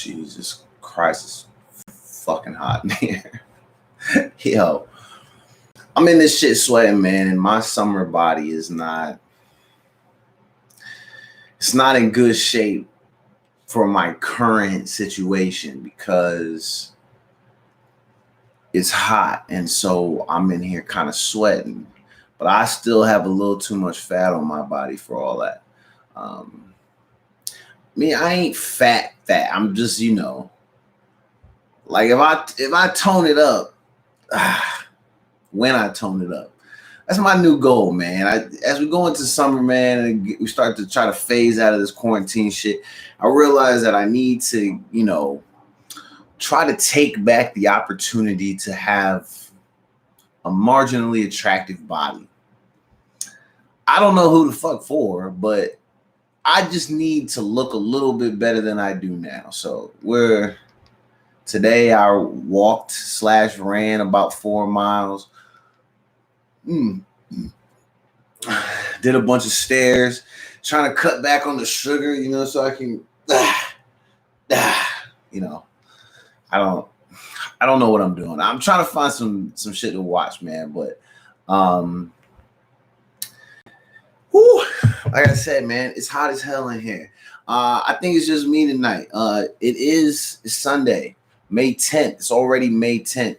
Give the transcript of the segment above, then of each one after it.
Jesus Christ, it's fucking hot in here. Yo, I'm in this shit sweating, man, and my summer body is not in good shape for my current situation because it's hot, and so I'm in here kind of sweating, but I still have a little too much fat on my body for all that. I ain't fat. I'm just, like if I tone it up, when I tone it up, that's my new goal, man. As we go into summer, man, and we start to try to phase out of this quarantine shit, I realize that I need to, try to take back the opportunity to have a marginally attractive body. I don't know who the fuck for, but I just need to look a little bit better than I do now. So today I walked/ran about 4 miles. Did a bunch of stairs, trying to cut back on the sugar, so I can, I don't know what I'm doing. I'm trying to find some shit to watch, man. But, like I said, man, it's hot as hell in here. I think it's just me tonight. It's Sunday, May 10th. It's already May 10th.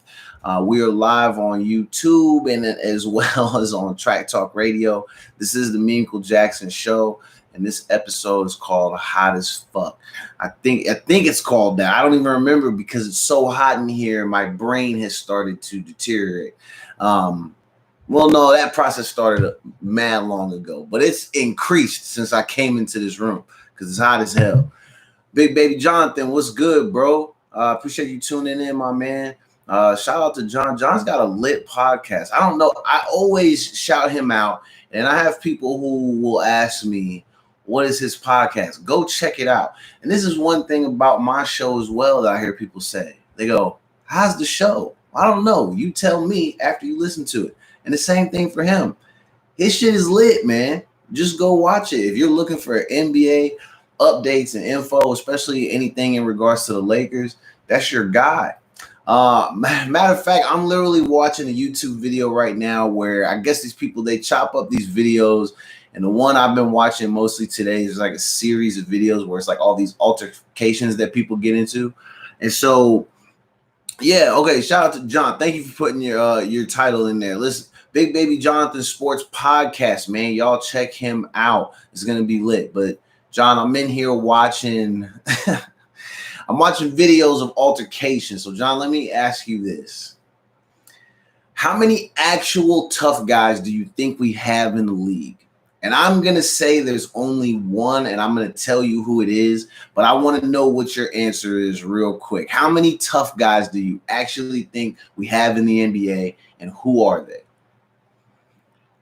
We are live on YouTube and as well as on Track Talk Radio. This is the Meaningful Jackson Show, and this episode is called Hot as Fuck. I think it's called that. I don't even remember because it's so hot in here. My brain has started to deteriorate. Well, no, that process started mad long ago, but it's increased since I came into this room because it's hot as hell. Big Baby Jonathan, what's good, bro? Appreciate you tuning in, my man. Shout out to John. John's got a lit podcast. I don't know. I always shout him out, and I have people who will ask me, what is his podcast? Go check it out. And this is one thing about my show as well that I hear people say. They go, how's the show? I don't know. You tell me after you listen to it. And the same thing for him. His shit is lit, man. Just go watch it. If you're looking for NBA updates and info, especially anything in regards to the Lakers, that's your guy. Matter of fact, I'm literally watching a YouTube video right now where I guess these people, they chop up these videos, and the one I've been watching mostly today is like a series of videos where it's like all these altercations that people get into. And so, yeah, okay, shout out to John. Thank you for putting your title in there. Listen, Big Baby Jonathan Sports Podcast, man. Y'all check him out. It's going to be lit. But, John, I'm in here watching I'm watching videos of altercations. So, John, let me ask you this. How many actual tough guys do you think we have in the league? And I'm going to say there's only one, and I'm going to tell you who it is, but I want to know what your answer is real quick. How many tough guys do you actually think we have in the NBA, and who are they?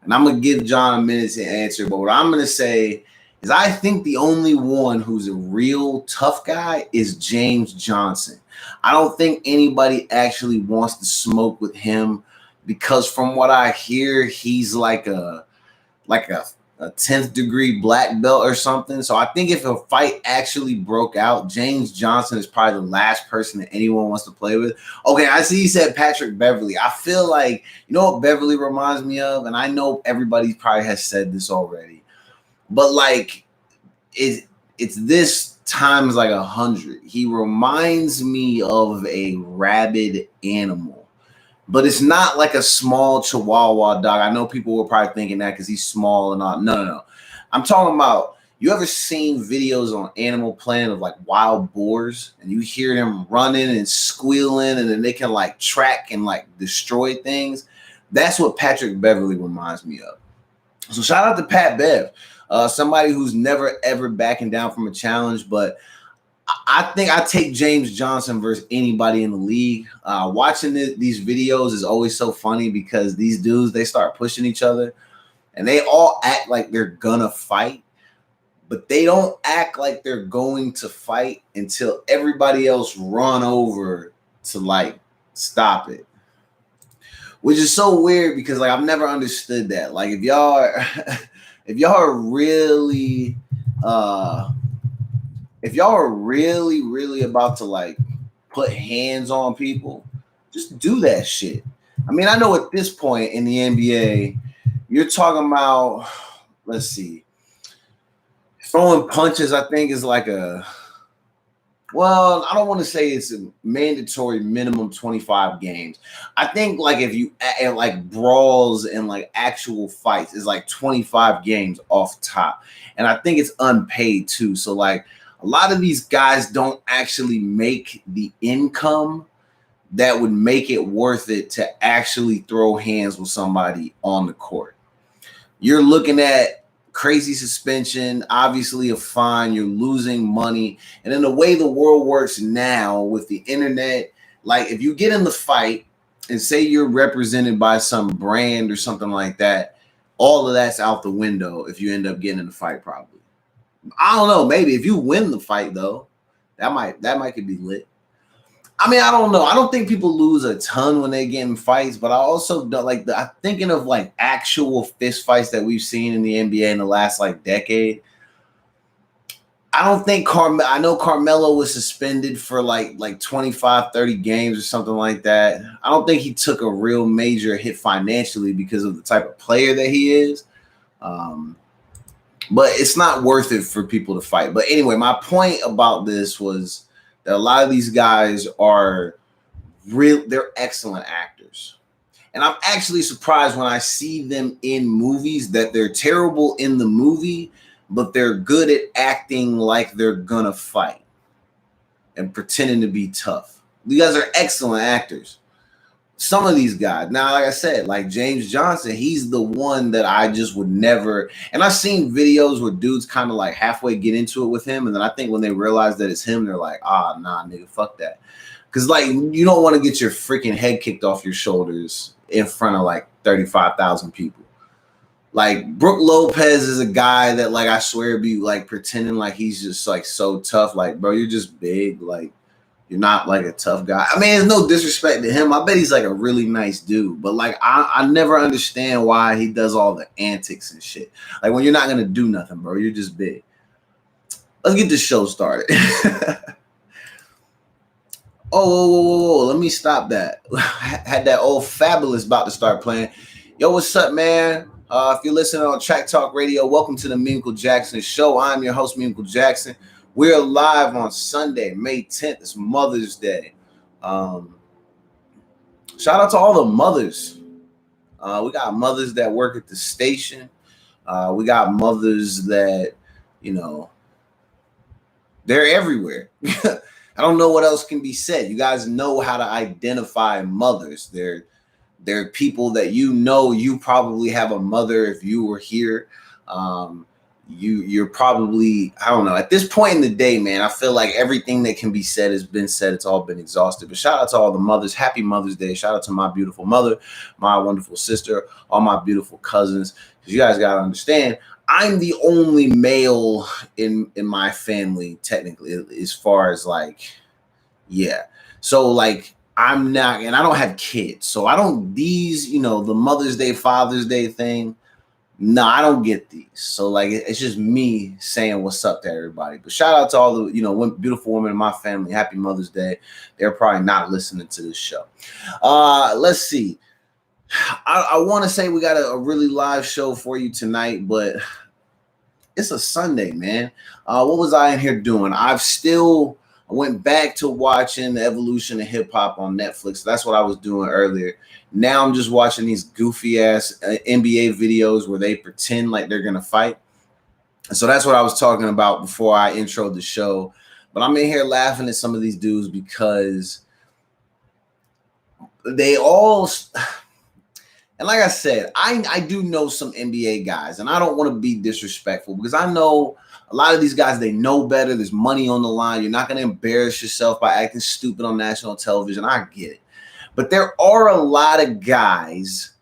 And I'm going to give John a minute to answer, but what I'm going to say is I think the only one who's a real tough guy is James Johnson. I don't think anybody actually wants to smoke with him because from what I hear, he's like a 10th degree black belt or something. So I think if a fight actually broke out, James Johnson is probably the last person that anyone wants to play with. Okay, I see you said Patrick Beverly. I feel like, you know what Beverly reminds me of? And I know everybody probably has said this already, but like it's this times like 100. He reminds me of a rabid animal. But it's not like a small Chihuahua dog. I know people were probably thinking that because he's small and all. No. I'm talking about, you ever seen videos on Animal Planet of like wild boars and you hear them running and squealing and then they can like track and like destroy things? That's what Patrick Beverly reminds me of. So shout out to Pat Bev, somebody who's never ever backing down from a challenge, but I think I take James Johnson versus anybody in the league. Watching these videos is always so funny because these dudes, they start pushing each other and they all act like they're gonna fight, but they don't act like they're going to fight until everybody else run over to like stop it, which is so weird because like I've never understood that. Like if y'all are really if y'all are really, really about to like put hands on people, just do that shit. I mean, I know at this point in the NBA, you're talking about, let's see, throwing punches, I think is like well, I don't want to say it's a mandatory minimum 25 games. I think like if you like brawls and like actual fights is like 25 games off top. And I think it's unpaid too. So like a lot of these guys don't actually make the income that would make it worth it to actually throw hands with somebody on the court. You're looking at crazy suspension, obviously a fine, you're losing money. And then the way the world works now with the internet, like if you get in the fight and say you're represented by some brand or something like that, all of that's out the window if you end up getting in the fight probably. I don't know, maybe if you win the fight though, that might could be lit. I mean, I don't know. I don't think people lose a ton when they get in fights, but I also don't like I'm thinking of like actual fist fights that we've seen in the NBA in the last like decade. I don't think I know Carmelo was suspended for like 25, 30 games or something like that. I don't think he took a real major hit financially because of the type of player that he is. But it's not worth it for people to fight. But anyway, my point about this was that a lot of these guys are they're excellent actors. And I'm actually surprised when I see them in movies that they're terrible in the movie, but they're good at acting like they're gonna fight and pretending to be tough. You guys are excellent actors. Some of these guys, now, like I said, like James Johnson, he's the one that I just would never. And I've seen videos where dudes kind of like halfway get into it with him. And then I think when they realize that it's him, they're like, nah, nigga, fuck that. Because like you don't want to get your freaking head kicked off your shoulders in front of like 35,000 people. Like Brooke Lopez is a guy that like I swear be like pretending like he's just like so tough. Like, bro, you're just big. Like, you're not like a tough guy. I mean, there's no disrespect to him. I bet he's like a really nice dude. But like, I never understand why he does all the antics and shit. Like when you're not gonna do nothing, bro. You're just big. Let's get this show started. whoa. Let me stop that. Had that old Fabulous about to start playing. Yo, what's up, man? If you're listening on Track Talk Radio, welcome to the Meaningful Jackson Show. I'm your host, Meaningful Jackson. We're live on Sunday, May 10th. It's Mother's Day. Shout out to all the mothers. We got mothers that work at the station. We got mothers that, they're everywhere. I don't know what else can be said. You guys know how to identify mothers. They're people that you probably have a mother if you were here. You're probably, I don't know, at this point in the day, man, I feel like everything that can be said has been said. It's all been exhausted. But shout out to all the mothers. Happy Mother's Day. Shout out to my beautiful mother, my wonderful sister, all my beautiful cousins. Because you guys got to understand, I'm the only male in my family, technically, as far as like, yeah. So like, I'm not, and I don't have kids. So I don't, the Mother's Day, Father's Day thing. No, I don't get these. So like, it's just me saying what's up to everybody. But shout out to all the, beautiful women in my family. Happy Mother's Day. They're probably not listening to this show. Let's see. I want to say we got a really live show for you tonight, but it's a Sunday, man. What was I in here doing? I went back to watching the evolution of hip hop on Netflix. That's what I was doing earlier. Now I'm just watching these goofy ass NBA videos where they pretend like they're going to fight. So that's what I was talking about before I introed the show. But I'm in here laughing at some of these dudes because they all, and like I said, I do know some NBA guys, and I don't want to be disrespectful because I know a lot of these guys, they know better. There's money on the line. You're not going to embarrass yourself by acting stupid on national television. I get it. But there are a lot of guys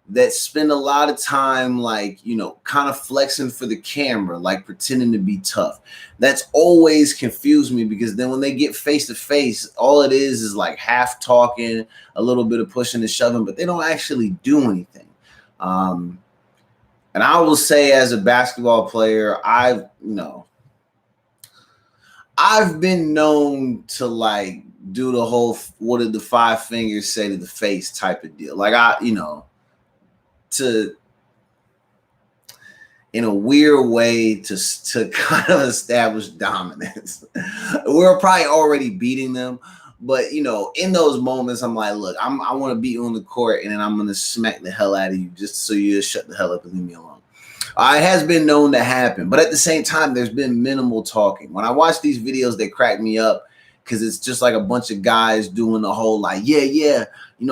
that spend a lot of time like, kind of flexing for the camera, like pretending to be tough. That's always confused me because then when they get face to face, all it is like half talking, a little bit of pushing and shoving, but they don't actually do anything. And I will say as a basketball player, I I've been known to like do the whole what did the five fingers say to the face type of deal. Like to in a weird way to kind of establish dominance. We're probably already beating them, but in those moments, I'm like, look, I want to beat you on the court, and then I'm gonna smack the hell out of you just so you just shut the hell up and leave me alone. It has been known to happen, but at the same time, there's been minimal talking. When I watch these videos, they crack me up because it's just like a bunch of guys doing the whole like, yeah,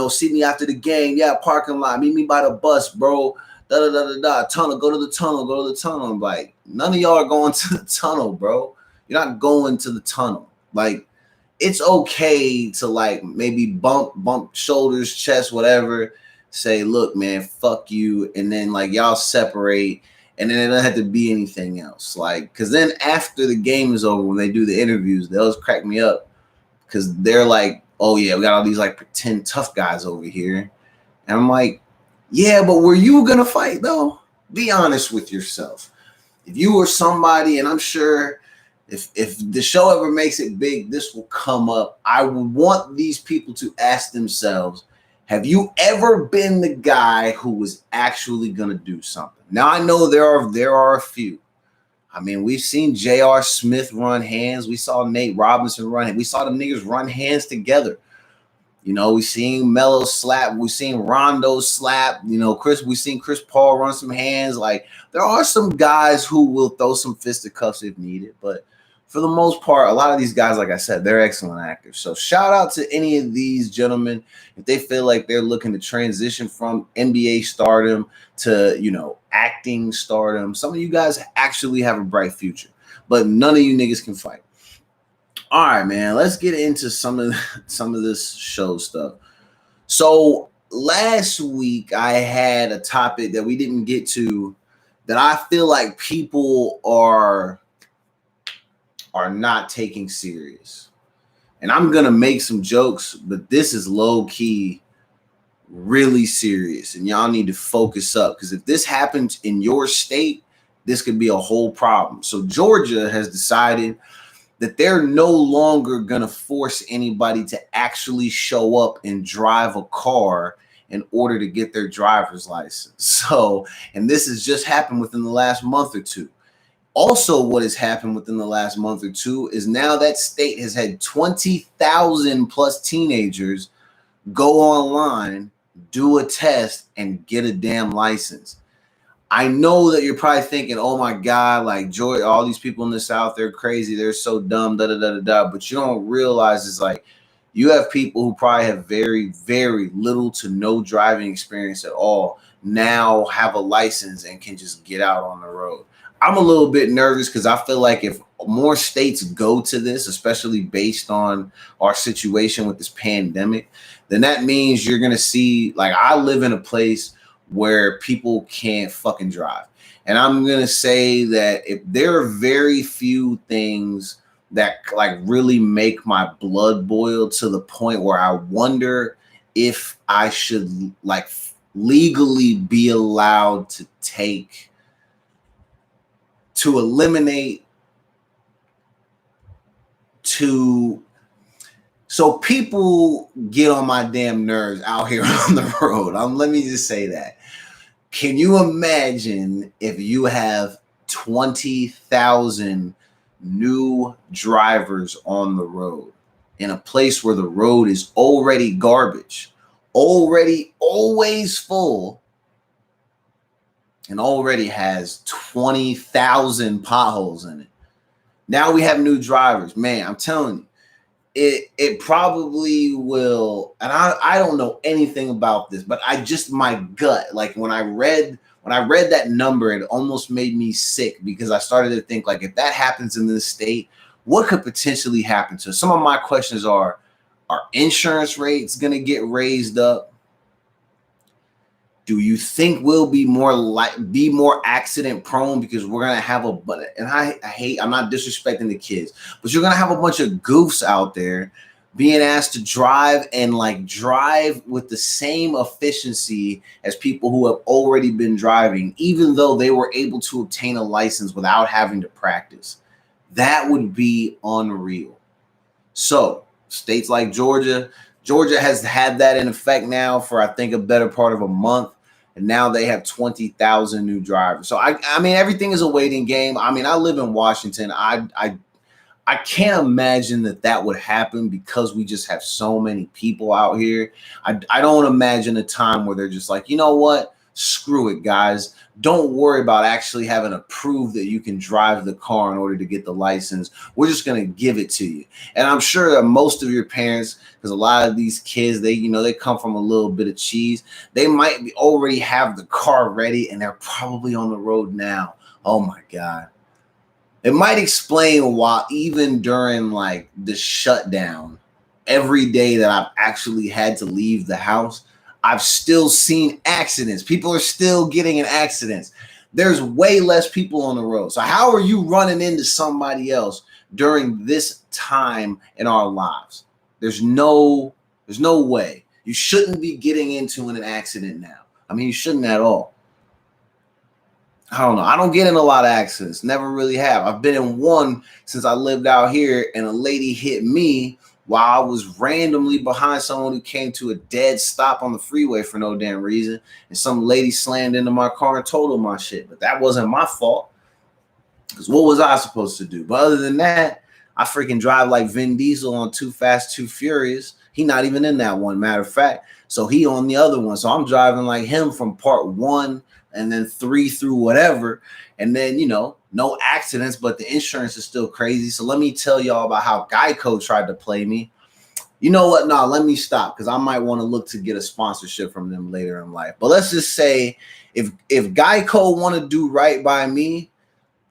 see me after the game, yeah, parking lot, meet me by the bus, bro. Da da da da da. Tunnel, go to the tunnel, go to the tunnel. I'm like, none of y'all are going to the tunnel, bro. You're not going to the tunnel. Like, it's okay to like maybe bump shoulders, chest, whatever. Say, look, man, fuck you, and then like y'all separate, and then it doesn't have to be anything else. Like, because then after the game is over, when they do the interviews, they always crack me up because they're like, oh yeah, we got all these like pretend tough guys over here, and I'm like, yeah, but were you gonna fight though? Be honest with yourself. If you were somebody, and I'm sure if the show ever makes it big, this will come up. I would want these people to ask themselves, have you ever been the guy who was actually gonna do something? Now I know there are a few. I mean, we've seen J.R. Smith run hands. We saw Nate Robinson run hands. We saw them niggas run hands together. We've seen Melo slap. We've seen Rondo slap. We've seen Chris Paul run some hands. Like, there are some guys who will throw some fisticuffs if needed. But for the most part, a lot of these guys, like I said, they're excellent actors. So shout out to any of these gentlemen if they feel like they're looking to transition from NBA stardom to, acting stardom. Some of you guys actually have a bright future, but none of you niggas can fight. All right, man, let's get into some of this show stuff. So last week I had a topic that we didn't get to that I feel like people are not taking serious. And I'm going to make some jokes, but this is low key really serious, and y'all need to focus up, because if this happens in your state, this could be a whole problem. So Georgia has decided that they're no longer going to force anybody to actually show up and drive a car in order to get their driver's license. So, and this has just happened within the last month or two. Also, what has happened within the last month or two is now that state has had 20,000 plus teenagers go online, do a test, and get a damn license. I know that you're probably thinking, oh my God, like Joy, all these people in the South, they're crazy. They're so dumb, da da da da da. But you don't realize it's like you have people who probably have very, very little to no driving experience at all now have a license and can just get out on the road. I'm a little bit nervous because I feel like if more states go to this, especially based on our situation with this pandemic, then that means you're going to see, like, I live in a place where people can't fucking drive. And I'm going to say that if there are very few things that like really make my blood boil to the point where I wonder if I should like legally be allowed to eliminate so people get on my damn nerves out here on the road. Let me just say that. Can you imagine if you have 20,000 new drivers on the road in a place where the road is already garbage, already always full, and already has 20,000 potholes in it? Now we have new drivers. Man, I'm telling you, it probably will, and I don't know anything about this, but my gut, like when I read that number, it almost made me sick, because I started to think, like, if that happens in this state, what could potentially happen to us? Some of my questions are insurance rates going to get raised up? Do you think we'll be more accident prone because we're gonna have I'm not disrespecting the kids, but you're gonna have a bunch of goofs out there being asked to drive and like drive with the same efficiency as people who have already been driving, even though they were able to obtain a license without having to practice. That would be unreal. So states like Georgia has had that in effect now for, I think, a better part of a month. And now they have 20,000 new drivers. So I mean, everything is a waiting game. I mean, I live in Washington. I can't imagine that would happen because we just have so many people out here. I don't imagine a time where they're just like, you know what? Screw it, guys. Don't worry about actually having to prove that you can drive the car in order to get the license. We're just going to give it to you. And I'm sure that most of your parents, because a lot of these kids, they come from a little bit of cheese. They might already have the car ready and they're probably on the road now. Oh my God. It might explain why even during like the shutdown, every day that I've actually had to leave the house, I've still seen accidents. People are still getting in accidents. There's way less people on the road. So how are you running into somebody else during this time in our lives? There's no way. You shouldn't be getting into an accident now. I mean, you shouldn't at all. I don't know. I don't get in a lot of accidents. Never really have. I've been in one since I lived out here, and a lady hit me while I was randomly behind someone who came to a dead stop on the freeway for no damn reason. And some lady slammed into my car and totaled my shit. But that wasn't my fault. Because what was I supposed to do? But other than that, I freaking drive like Vin Diesel on Too Fast, Too Furious. He not even in that one, matter of fact. So he on the other one. So I'm driving like him from part 1 and then 3 through whatever. And then, no accidents, but the insurance is still crazy. So let me tell y'all about how Geico tried to play me. You know what? No, let me stop because I might want to look to get a sponsorship from them later in life. But let's just say if Geico want to do right by me,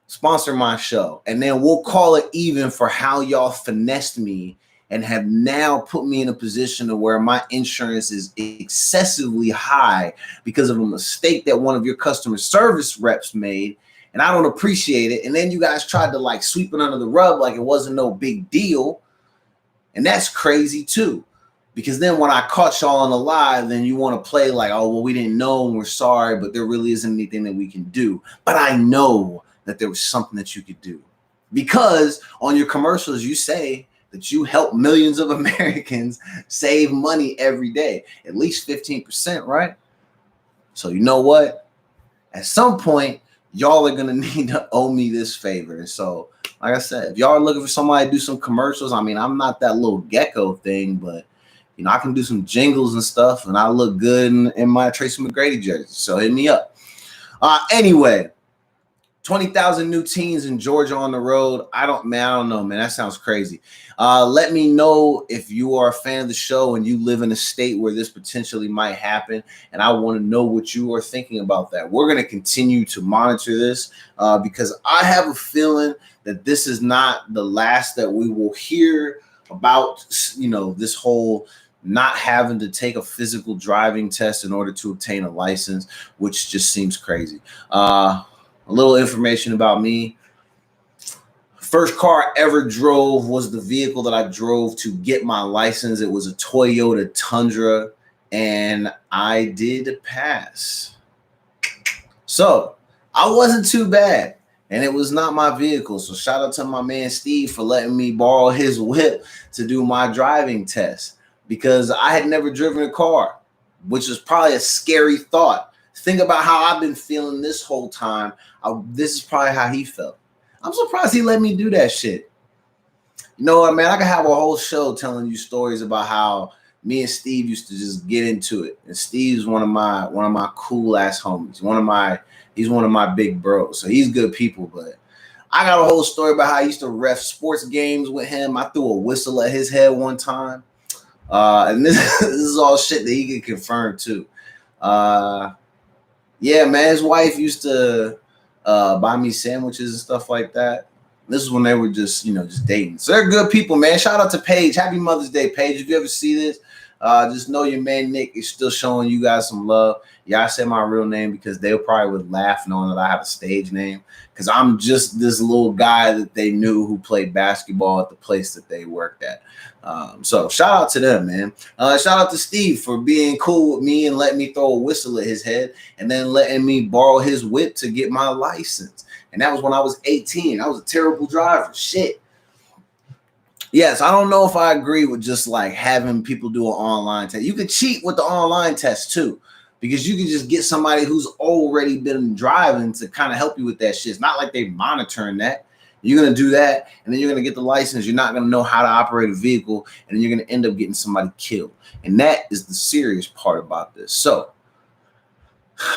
sponsor my show. And then we'll call it even for how y'all finessed me and have now put me in a position to where my insurance is excessively high because of a mistake that one of your customer service reps made. And I don't appreciate it. And then you guys tried to like sweep it under the rug like it wasn't no big deal. And that's crazy too. Because then when I caught y'all on a lie, then you want to play like, oh, well, we didn't know and we're sorry, but there really isn't anything that we can do. But I know that there was something that you could do. Because on your commercials, you say that you help millions of Americans save money every day, at least 15%, right? So you know what? At some point, y'all are going to need to owe me this favor. And so, like I said, if y'all are looking for somebody to do some commercials, I mean, I'm not that little gecko thing, but, I can do some jingles and stuff, and I look good in my Tracy McGrady jersey. So hit me up. Anyway, 20,000 new teens in Georgia on the road. I don't know, man. That sounds crazy. Let me know if you are a fan of the show and you live in a state where this potentially might happen. And I want to know what you are thinking about that. We're going to continue to monitor this because I have a feeling that this is not the last that we will hear about, this whole not having to take a physical driving test in order to obtain a license, which just seems crazy. A little information about me. First car I ever drove was the vehicle that I drove to get my license. It was a Toyota Tundra, and I did pass. So I wasn't too bad, and it was not my vehicle. So shout out to my man Steve for letting me borrow his whip to do my driving test because I had never driven a car, which was probably a scary thought. Think about how I've been feeling this whole time. This is probably how he felt. I'm surprised he let me do that shit. You know what, man? I could have a whole show telling you stories about how me and Steve used to just get into it. And Steve's one of my cool ass homies. He's one of my big bros. So he's good people. But I got a whole story about how I used to ref sports games with him. I threw a whistle at his head one time. And this is all shit that he can confirm too. Yeah, man, his wife used to buy me sandwiches and stuff like that. This is when they were just dating. So they're good people, man. Shout out to Paige. Happy Mother's Day, Paige. If you ever see this, just know your man Nick is still showing you guys some love. Yeah, I said my real name because they probably would laugh knowing that I have a stage name, because I'm just this little guy that they knew who played basketball at the place that they worked at. So shout out to them, man. Shout out to Steve for being cool with me and letting me throw a whistle at his head and then letting me borrow his whip to get my license. And that was when I was 18. I was a terrible driver. Shit. Yes, I don't know if I agree with just like having people do an online test. You could cheat with the online test too, because you can just get somebody who's already been driving to kind of help you with that shit. It's not like they're monitoring that. You're going to do that, and then you're going to get the license. You're not going to know how to operate a vehicle, and then you're going to end up getting somebody killed. And that is the serious part about this. So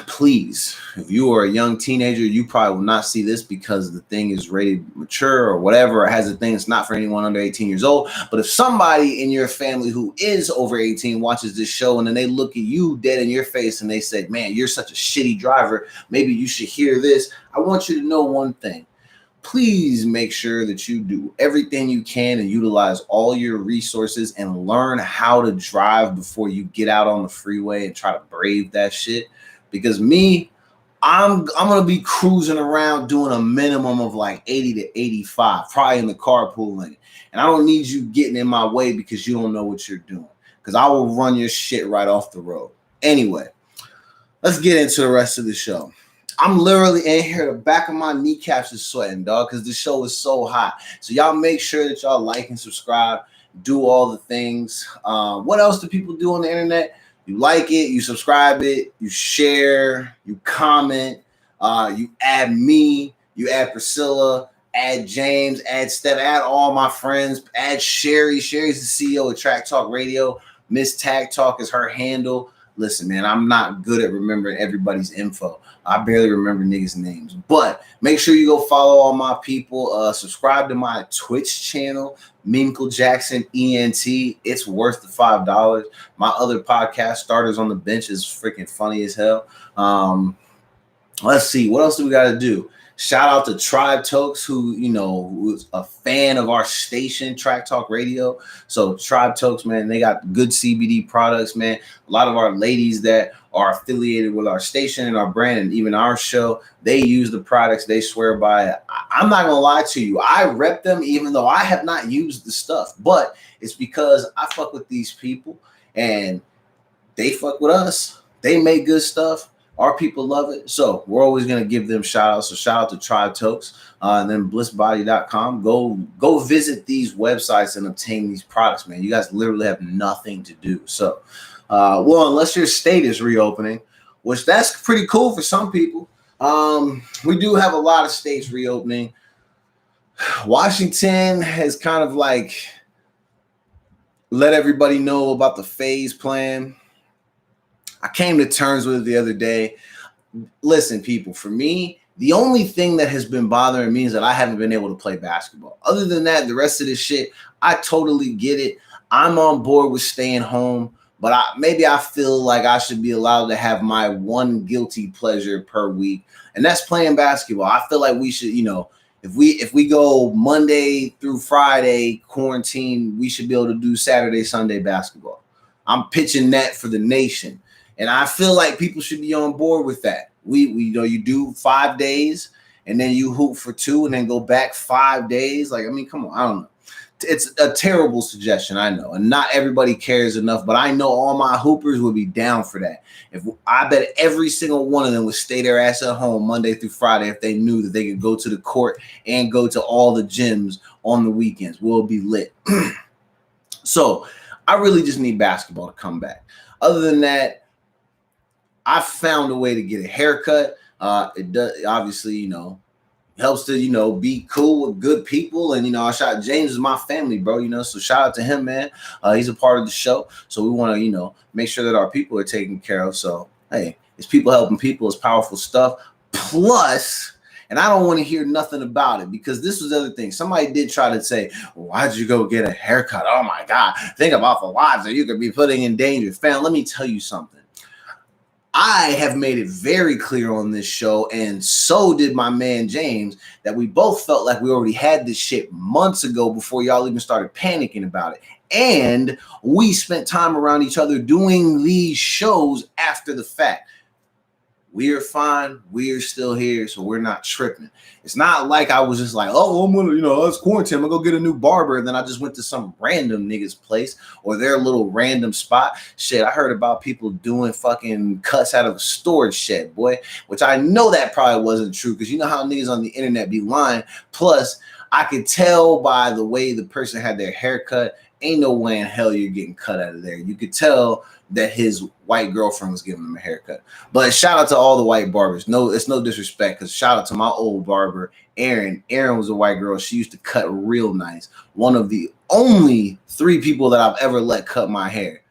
please, if you are a young teenager, you probably will not see this because the thing is rated mature or whatever. It has a thing. It's not for anyone under 18 years old. But if somebody in your family who is over 18 watches this show and then they look at you dead in your face and they say, man, you're such a shitty driver, maybe you should hear this. I want you to know one thing. Please make sure that you do everything you can and utilize all your resources and learn how to drive before you get out on the freeway and try to brave that shit. Because me, I'm gonna be cruising around doing a minimum of like 80 to 85, probably in the carpool lane. And I don't need you getting in my way because you don't know what you're doing. Because I will run your shit right off the road. Anyway, let's get into the rest of the show. I'm literally in here. The back of my kneecaps is sweating, dog, because the show is so hot. So y'all make sure that y'all like and subscribe. Do all the things. What else do people do on the internet? You like it, you subscribe it, you share, you comment, you add me, you add Priscilla, add James, add Steph, add all my friends, add Sherry. Sherry's the CEO of Track Talk Radio. Miss Tag Talk is her handle. Listen, man, I'm not good at remembering everybody's info. I barely remember niggas' names. But make sure you go follow all my people. Subscribe to my Twitch channel, Minkle Jackson ENT. It's worth the $5. My other podcast, Starters on the Bench, is freaking funny as hell. Let's see. What else do we got to do? Shout out to Tribe Tokes, who's a fan of our station, Track Talk Radio. So Tribe Tokes, man, they got good CBD products, man. A lot of our ladies that are affiliated with our station and our brand and even our show, they use the products. They swear by it. I'm not going to lie to you. I rep them even though I have not used the stuff. But it's because I fuck with these people and they fuck with us. They make good stuff. Our people love it. So we're always going to give them shout outs. So shout out to Tribe Tokes and then blissbody.com. Go visit these websites and obtain these products, man. You guys literally have nothing to do. So, unless your state is reopening, which that's pretty cool for some people. We do have a lot of states reopening. Washington has kind of like let everybody know about the phase plan. I came to terms with it the other day. Listen, people, for me, the only thing that has been bothering me is that I haven't been able to play basketball. Other than that, the rest of this shit, I totally get it. I'm on board with staying home, but maybe I feel like I should be allowed to have my one guilty pleasure per week, and that's playing basketball. I feel like we should, if we go Monday through Friday quarantine, we should be able to do Saturday, Sunday basketball. I'm pitching that for the nation. And I feel like people should be on board with that. You do 5 days and then you hoop for 2 and then go back 5 days. Like, I mean, come on, I don't know. It's a terrible suggestion, I know. And not everybody cares enough, but I know all my hoopers would be down for that. I bet every single one of them would stay their ass at home Monday through Friday if they knew that they could go to the court and go to all the gyms on the weekends. We'll be lit. So I really just need basketball to come back. Other than that, I found a way to get a haircut. It does obviously, helps to, be cool with good people. And, I shot James is my family, bro, so shout out to him, man. He's a part of the show. So we want to, make sure that our people are taken care of. So, hey, it's people helping people. It's powerful stuff. Plus, and I don't want to hear nothing about it because this was the other thing. Somebody did try to say, why'd you go get a haircut? Oh, my God. Think about the lives that you could be putting in danger. Fam, let me tell you something. I have made it very clear on this show, and so did my man James, that we both felt like we already had this shit months ago before y'all even started panicking about it. And we spent time around each other doing these shows after the fact. We're fine. We're still here, so we're not tripping. It's not like I was just like, oh, I'm gonna, it's quarantine. I'm gonna go get a new barber. And then I just went to some random nigga's place or their little random spot. Shit, I heard about people doing fucking cuts out of a storage shed, boy, which I know that probably wasn't true because you know how niggas on the internet be lying. Plus, I could tell by the way the person had their haircut. Ain't no way in hell you're getting cut out of there. You could tell that his white girlfriend was giving him a haircut. But shout out to all the white barbers. No, it's no disrespect because shout out to my old barber, Erin. Erin was a white girl. She used to cut real nice. One of the only 3 people that I've ever let cut my hair.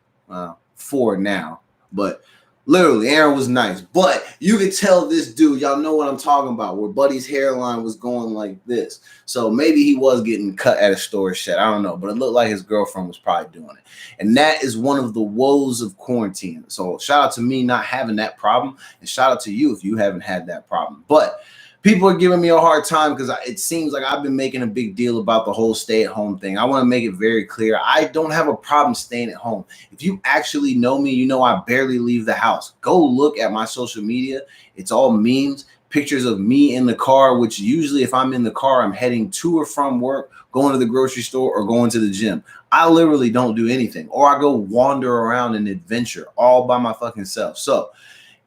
4 now. But literally, Erin was nice. But you could tell this dude, y'all know what I'm talking about, where Buddy's hairline was going like this. So maybe he was getting cut at a storage shed. I don't know. But it looked like his girlfriend was probably doing it. And that is one of the woes of quarantine. So shout out to me not having that problem. And shout out to you if you haven't had that problem. But people are giving me a hard time because it seems like I've been making a big deal about the whole stay-at-home thing. I want to make it very clear. I don't have a problem staying at home. If you actually know me, you know I barely leave the house. Go look at my social media. It's all memes, pictures of me in the car, which usually if I'm in the car, I'm heading to or from work, going to the grocery store, or going to the gym. I literally don't do anything. Or I go wander around and adventure all by my fucking self. So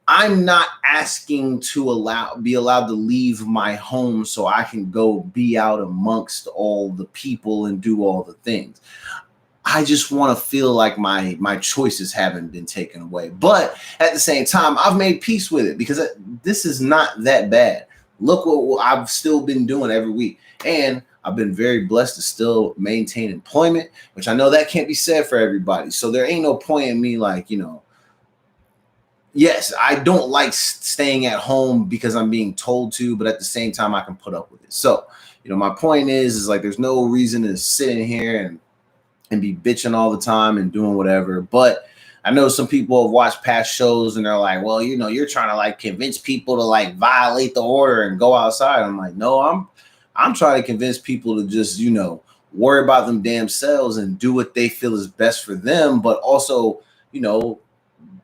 I'm not asking to be allowed to leave my home so I can go be out amongst all the people and do all the things. I just want to feel like my choices haven't been taken away. But at the same time, I've made peace with it because this is not that bad. Look what I've still been doing every week. And I've been very blessed to still maintain employment, which I know that can't be said for everybody. So there ain't no point in me like, yes, I don't like staying at home because I'm being told to, but at the same time, I can put up with it. So, my point is like there's no reason to sit in here and be bitching all the time and doing whatever. But I know some people have watched past shows and they're like, well, you're trying to like convince people to like violate the order and go outside. I'm like, no, I'm trying to convince people to just, worry about them damn selves and do what they feel is best for them, but also,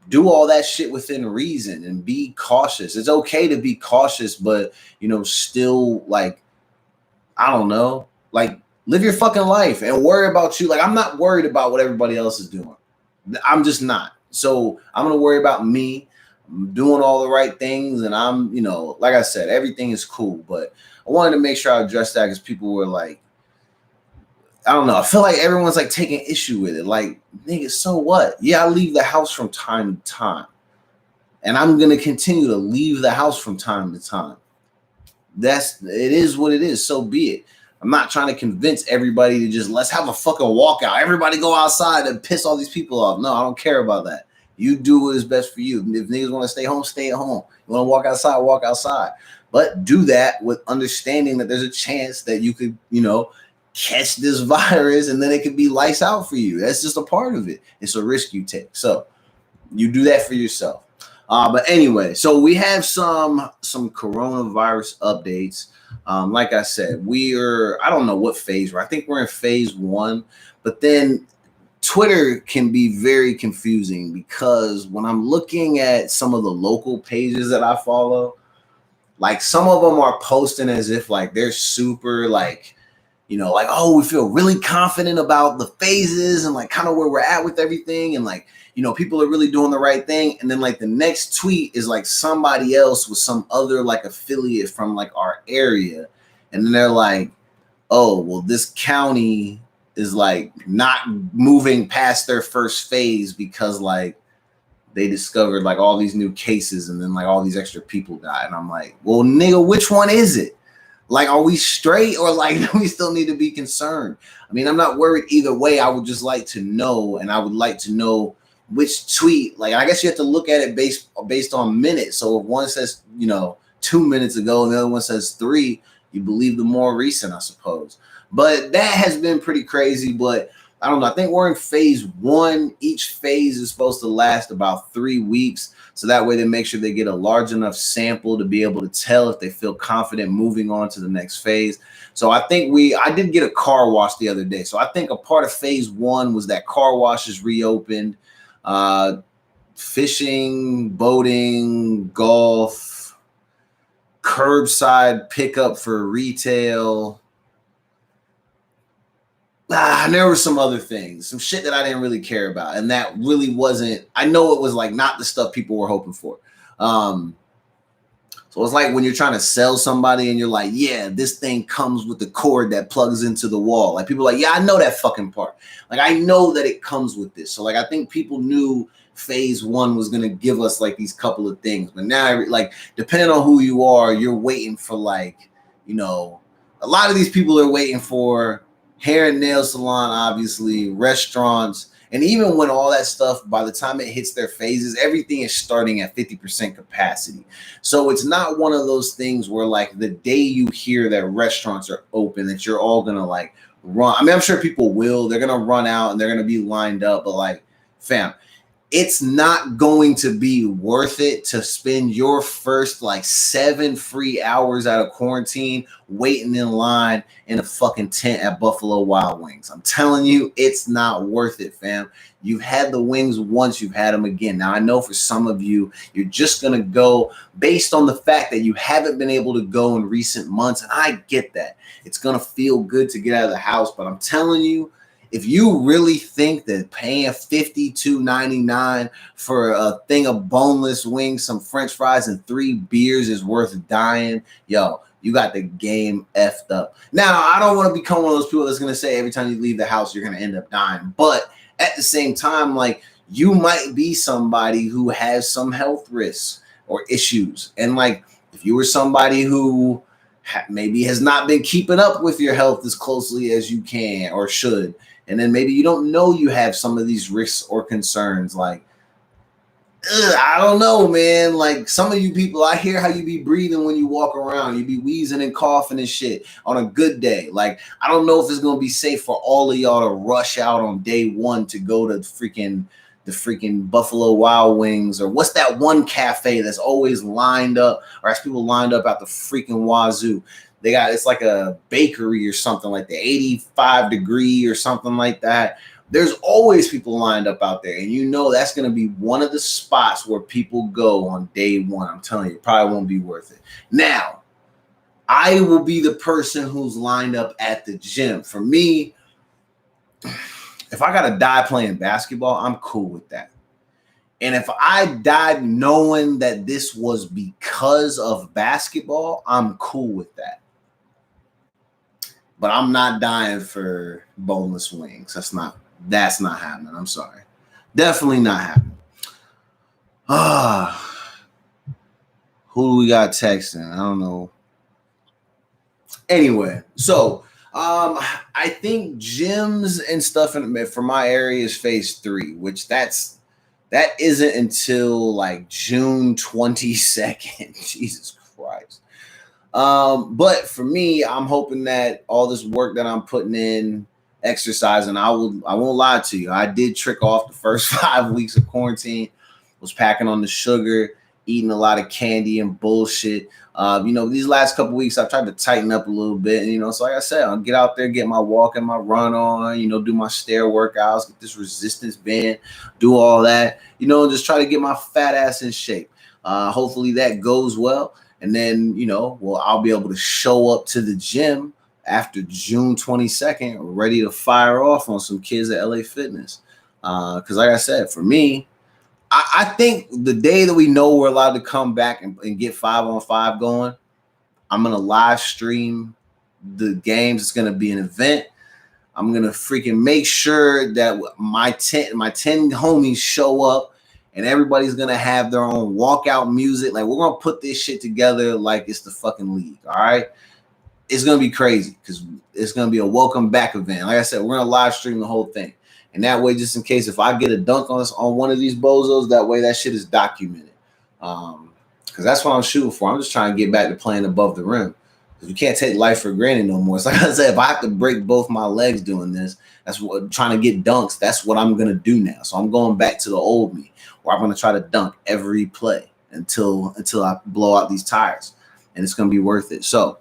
do all that shit within reason and be cautious. It's okay to be cautious, but still like, I don't know, like live your fucking life and worry about you. Like I'm not worried about what everybody else is doing. I'm just not. So I'm going to worry about me. I'm doing all the right things. And I'm, like I said, everything is cool, but I wanted to make sure I addressed that because people were like, I don't know. I feel like everyone's like taking issue with it. Like, nigga, so what? Yeah, I leave the house from time to time. And I'm going to continue to leave the house from time to time. It is what it is. So be it. I'm not trying to convince everybody to just let's have a fucking walkout. Everybody go outside and piss all these people off. No, I don't care about that. You do what is best for you. If niggas want to stay home, stay at home. You want to walk outside, walk outside. But do that with understanding that there's a chance that you could, catch this virus and then it could be lights out for you. That's just a part of it. It's a risk you take. So you do that for yourself. But anyway, so we have some coronavirus updates. Like I said, I don't know what phase I think we're in phase 1, but then Twitter can be very confusing because when I'm looking at some of the local pages that I follow, like some of them are posting as if like they're super like, like, oh, we feel really confident about the phases and like kind of where we're at with everything. And like, people are really doing the right thing. And then like the next tweet is like somebody else with some other like affiliate from like our area. And then they're like, oh, well, this county is like not moving past their first phase because like they discovered like all these new cases and then like all these extra people died. And I'm like, well, nigga, which one is it? Like, are we straight or like do we still need to be concerned? I mean, I'm not worried either way. I would just like to know, and I would like to know which tweet. Like, I guess you have to look at it based on minutes. So if one says, 2 minutes ago and the other one says 3, you believe the more recent, I suppose. But that has been pretty crazy. But I don't know. I think we're in phase 1. Each phase is supposed to last about 3 weeks. So that way they make sure they get a large enough sample to be able to tell if they feel confident moving on to the next phase. So I think I did get a car wash the other day. So I think a part of phase 1 was that car washes reopened, fishing, boating, golf, curbside pickup for retail. There were some other things, some shit that I didn't really care about. And that really wasn't, I know it was like not the stuff people were hoping for. So it's like when you're trying to sell somebody and you're like, yeah, this thing comes with the cord that plugs into the wall. Like people are like, yeah, I know that fucking part. Like I know that it comes with this. So like I think people knew phase 1 was going to give us like these couple of things. But now like depending on who you are, you're waiting for like, you know, a lot of these people are waiting for hair and nail salon, obviously, restaurants. And even when all that stuff, by the time it hits their phases, everything is starting at 50% capacity. So it's not one of those things where like the day you hear that restaurants are open, that you're all going to like run. I mean, I'm sure people will. They're going to run out and they're going to be lined up. But like, fam, it's not going to be worth it to spend your first like 7 free hours out of quarantine waiting in line in a fucking tent at Buffalo Wild Wings. I'm telling you, it's not worth it, fam. You've had the wings once, you've had them again. Now, I know for some of you, you're just going to go based on the fact that you haven't been able to go in recent months. And I get that. It's going to feel good to get out of the house. But I'm telling you, if you really think that paying $52.99 for a thing of boneless wings, some French fries, and 3 beers is worth dying, yo, you got the game effed up. Now, I don't want to become one of those people that's going to say every time you leave the house, you're going to end up dying. But at the same time, like you might be somebody who has some health risks or issues. And like if you were somebody who maybe has not been keeping up with your health as closely as you can or should, and then maybe you don't know you have some of these risks or concerns. Like, I don't know, man. Like some of you people, I hear how you be breathing when you walk around. You be wheezing and coughing and shit on a good day. Like, I don't know if it's going to be safe for all of y'all to rush out on day 1 to go to the freaking Buffalo Wild Wings, or what's that one cafe that's always lined up or has people lined up at the freaking wazoo. They got, it's like a bakery or something like the 85 degree or something like that. There's always people lined up out there. And you know that's going to be one of the spots where people go on day 1. I'm telling you, it probably won't be worth it. Now, I will be the person who's lined up at the gym. For me, if I got to die playing basketball, I'm cool with that. And if I died knowing that this was because of basketball, I'm cool with that. But I'm not dying for boneless wings. That's not happening. I'm sorry. Definitely not happening. Who do we got texting? I don't know. Anyway, so I think gyms and stuff for my area is phase 3, which that isn't until like June 22nd. Jesus Christ. But for me, I'm hoping that all this work that I'm putting in, exercising, I won't lie to you. I did trick off the first 5 weeks of quarantine, was packing on the sugar, eating a lot of candy and bullshit. These last couple weeks, I've tried to tighten up a little bit. And, so like I said, I'll get out there, get my walk and my run on, do my stair workouts, get this resistance band, do all that, and just try to get my fat ass in shape. Hopefully that goes well. And then, I'll be able to show up to the gym after June 22nd, ready to fire off on some kids at LA Fitness. Because like I said, for me, I think the day that we know we're allowed to come back and get 5-on-5 going, I'm going to live stream the games. It's going to be an event. I'm going to freaking make sure that my 10 homies show up. And everybody's going to have their own walkout music. Like, we're going to put this shit together like it's the fucking league, all right? It's going to be crazy because it's going to be a welcome back event. Like I said, we're going to live stream the whole thing. And that way, just in case if I get a dunk on one of these bozos, that way that shit is documented. Because that's what I'm shooting for. I'm just trying to get back to playing above the rim. because we can't take life for granted no more. It's like I said, if I have to break both my legs doing this, that's what trying to get dunks. That's what I'm gonna do now. So I'm going back to the old me, where I'm gonna try to dunk every play until I blow out these tires, and it's gonna be worth it. So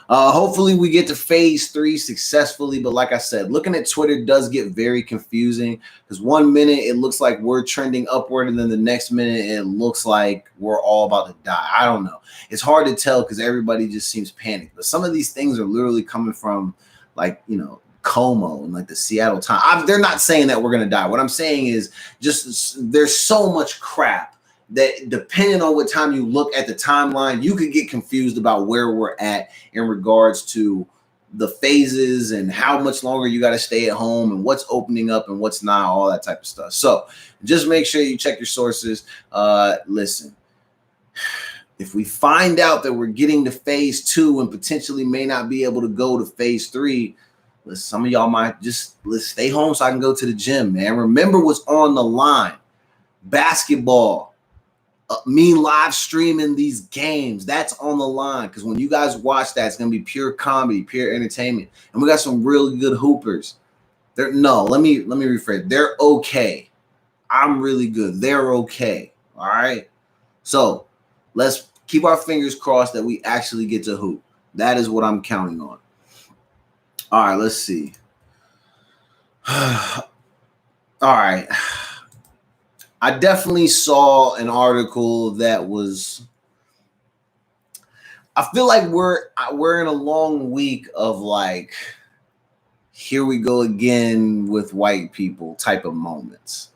hopefully we get to phase 3 successfully. But like I said, looking at Twitter does get very confusing, because 1 minute it looks like we're trending upward, and then the next minute it looks like we're all about to die. I don't know. It's hard to tell because everybody just seems panicked. But some of these things are literally coming from, like, Como and like the Seattle Times. They're not saying that we're going to die. What I'm saying is just there's so much crap that depending on what time you look at the timeline, you could get confused about where we're at in regards to the phases and how much longer you got to stay at home and what's opening up and what's not, all that type of stuff. So just make sure you check your sources. Listen, if we find out that we're getting to phase 2 and potentially may not be able to go to phase 3, listen, some of y'all might just let's stay home so I can go to the gym, man. Remember what's on the line. Basketball. Me live streaming these games, that's on the line, because when you guys watch that, it's gonna be pure comedy, pure entertainment, and we got some really good hoopers. Let me rephrase. They're okay. I'm really good. They're okay. All right. So let's keep our fingers crossed that we actually get to hoop. That is what I'm counting on. All right. Let's see. All right. I definitely saw an article that was, I feel like we're in a long week of like, here we go again with white people type of moments.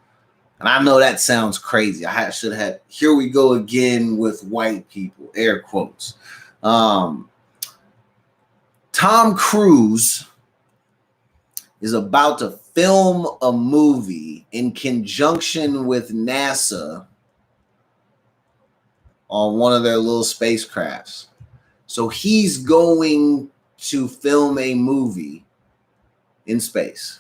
And I know that sounds crazy. I should have had, here we go again with white people, air quotes. Tom Cruise is about to film a movie in conjunction with NASA on one of their little spacecrafts. So he's going to film a movie in space.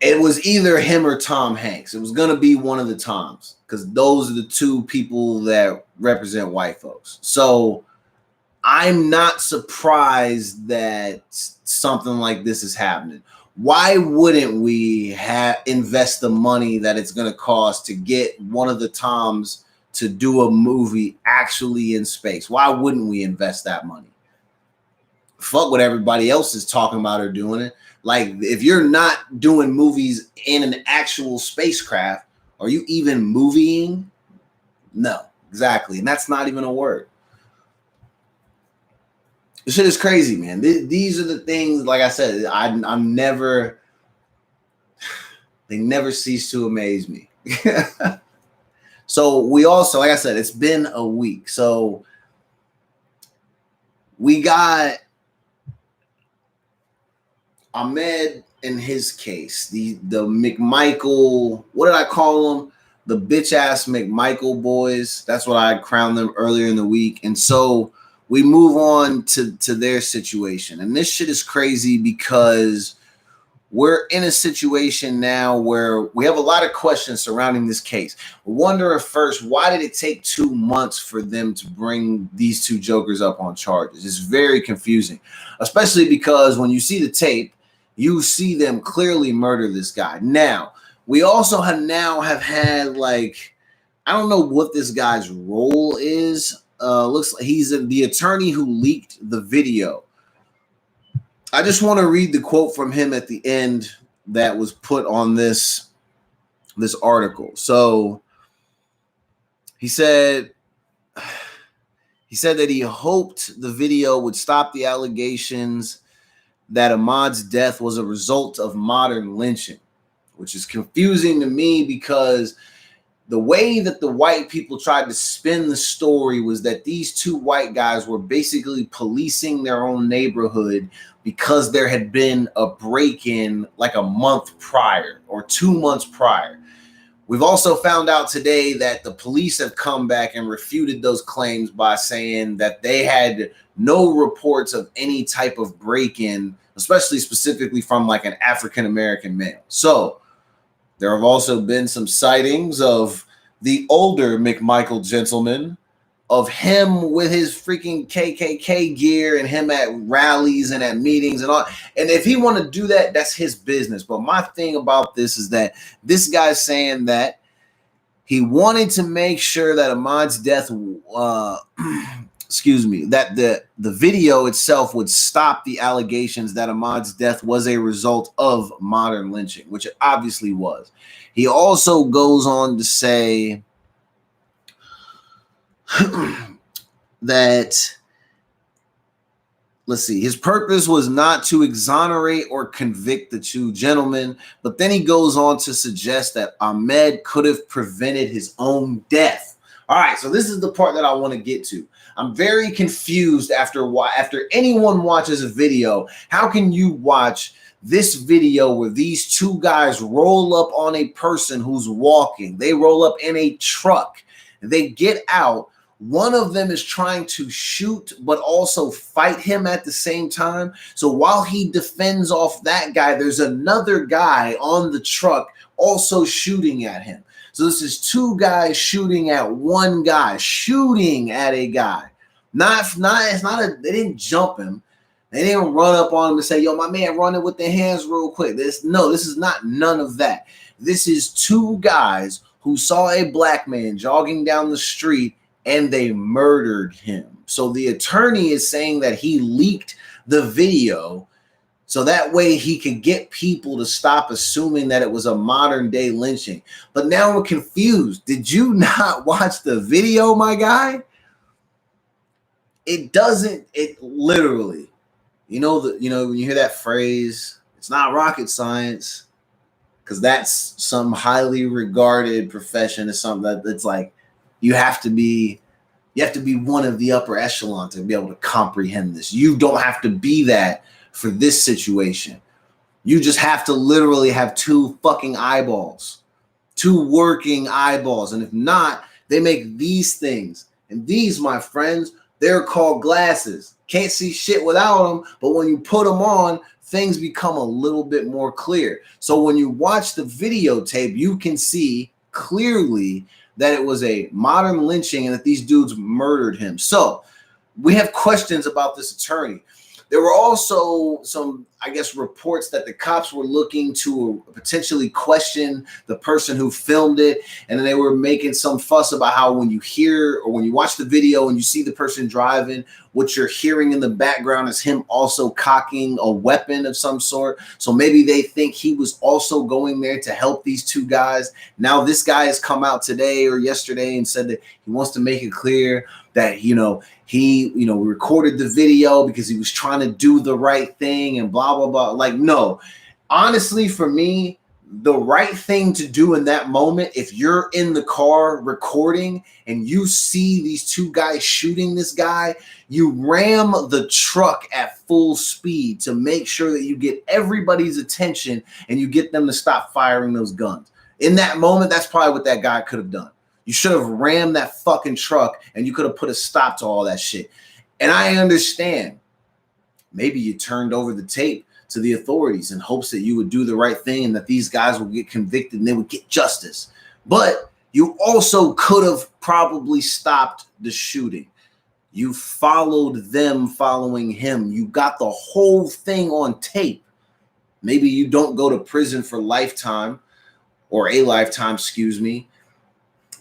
It was either him or Tom Hanks. It was going to be one of the Toms, because those are the two people that represent white folks. So I'm not surprised that something like this is happening. Why wouldn't we invest the money that it's going to cost to get one of the Toms to do a movie actually in space? Why wouldn't we invest that money? Fuck what everybody else is talking about or doing it. Like, if you're not doing movies in an actual spacecraft, are you even movieing? No, exactly. And that's not even a word. This shit is crazy, man. These are the things, like I said, I'm never, they never cease to amaze me. So we also, like I said, it's been a week. So we got Ahmed in his case, the McMichael, what did I call them? The bitch ass McMichael boys. That's what I crowned them earlier in the week. And so we move on to their situation. And this shit is crazy because we're in a situation now where we have a lot of questions surrounding this case. We're wondering first, why did it take 2 months for them to bring these two jokers up on charges? It's very confusing, especially because when you see the tape, you see them clearly murder this guy. Now, we also have had, like, I don't know what this guy's role is. Looks like he's the attorney who leaked the video. I just want to read the quote from him at the end that was put on this article. So he said that he hoped the video would stop the allegations that Ahmad's death was a result of modern lynching, which is confusing to me because the way that the white people tried to spin the story was that these two white guys were basically policing their own neighborhood because there had been a break-in like a month prior or 2 months prior. We've also found out today that the police have come back and refuted those claims by saying that they had no reports of any type of break-in, especially specifically from like an African-American male. So there have also been some sightings of the older McMichael gentleman of him with his freaking KKK gear and him at rallies and at meetings and all. And if he want to do that, that's his business. But my thing about this is that this guy's saying that he wanted to make sure that Ahmaud's death, excuse me, that the video itself would stop the allegations that Ahmaud's death was a result of modern lynching, which it obviously was. He also goes on to say that, let's see, his purpose was not to exonerate or convict the two gentlemen, but then he goes on to suggest that Ahmed could have prevented his own death. All right, so this is the part that I want to get to. I'm very confused after anyone watches a video. How can you watch this video where these two guys roll up on a person who's walking? They roll up in a truck. They get out. One of them is trying to shoot, but also fight him at the same time. So while he defends off that guy, there's another guy on the truck also shooting at him. So this is two guys shooting at one guy, shooting at a guy. They didn't jump him. They didn't run up on him and say, yo, my man, run it with their hands real quick. This is not none of that. This is two guys who saw a black man jogging down the street and they murdered him. So the attorney is saying that he leaked the video so that way he could get people to stop assuming that it was a modern day lynching. But now we're confused. Did you not watch the video, my guy? It literally, when you hear that phrase, it's not rocket science, because that's some highly regarded profession. It's something that's like, you have to be one of the upper echelon to be able to comprehend this. You don't have to be that for this situation. You just have to literally have two fucking eyeballs, two working eyeballs. And if not, they make these things. And these, my friends, they're called glasses. Can't see shit without them, but when you put them on, things become a little bit more clear. So when you watch the videotape, you can see clearly that it was a modern lynching and that these dudes murdered him. So we have questions about this attorney. There were also some, I guess, reports that the cops were looking to potentially question the person who filmed it. And then they were making some fuss about how when you hear or when you watch the video and you see the person driving, what you're hearing in the background is him also cocking a weapon of some sort. So maybe they think he was also going there to help these two guys. Now this guy has come out today or yesterday and said that he wants to make it clear that, he recorded the video because he was trying to do the right thing and blah, blah, blah. Like, no, honestly, for me, the right thing to do in that moment, if you're in the car recording and you see these two guys shooting this guy, you ram the truck at full speed to make sure that you get everybody's attention and you get them to stop firing those guns. In that moment, that's probably what that guy could have done. You should have rammed that fucking truck and you could have put a stop to all that shit. And I understand. Maybe you turned over the tape to the authorities in hopes that you would do the right thing and that these guys would get convicted and they would get justice. But you also could have probably stopped the shooting. You followed them following him. You got the whole thing on tape. Maybe you don't go to prison for lifetime or a lifetime, excuse me.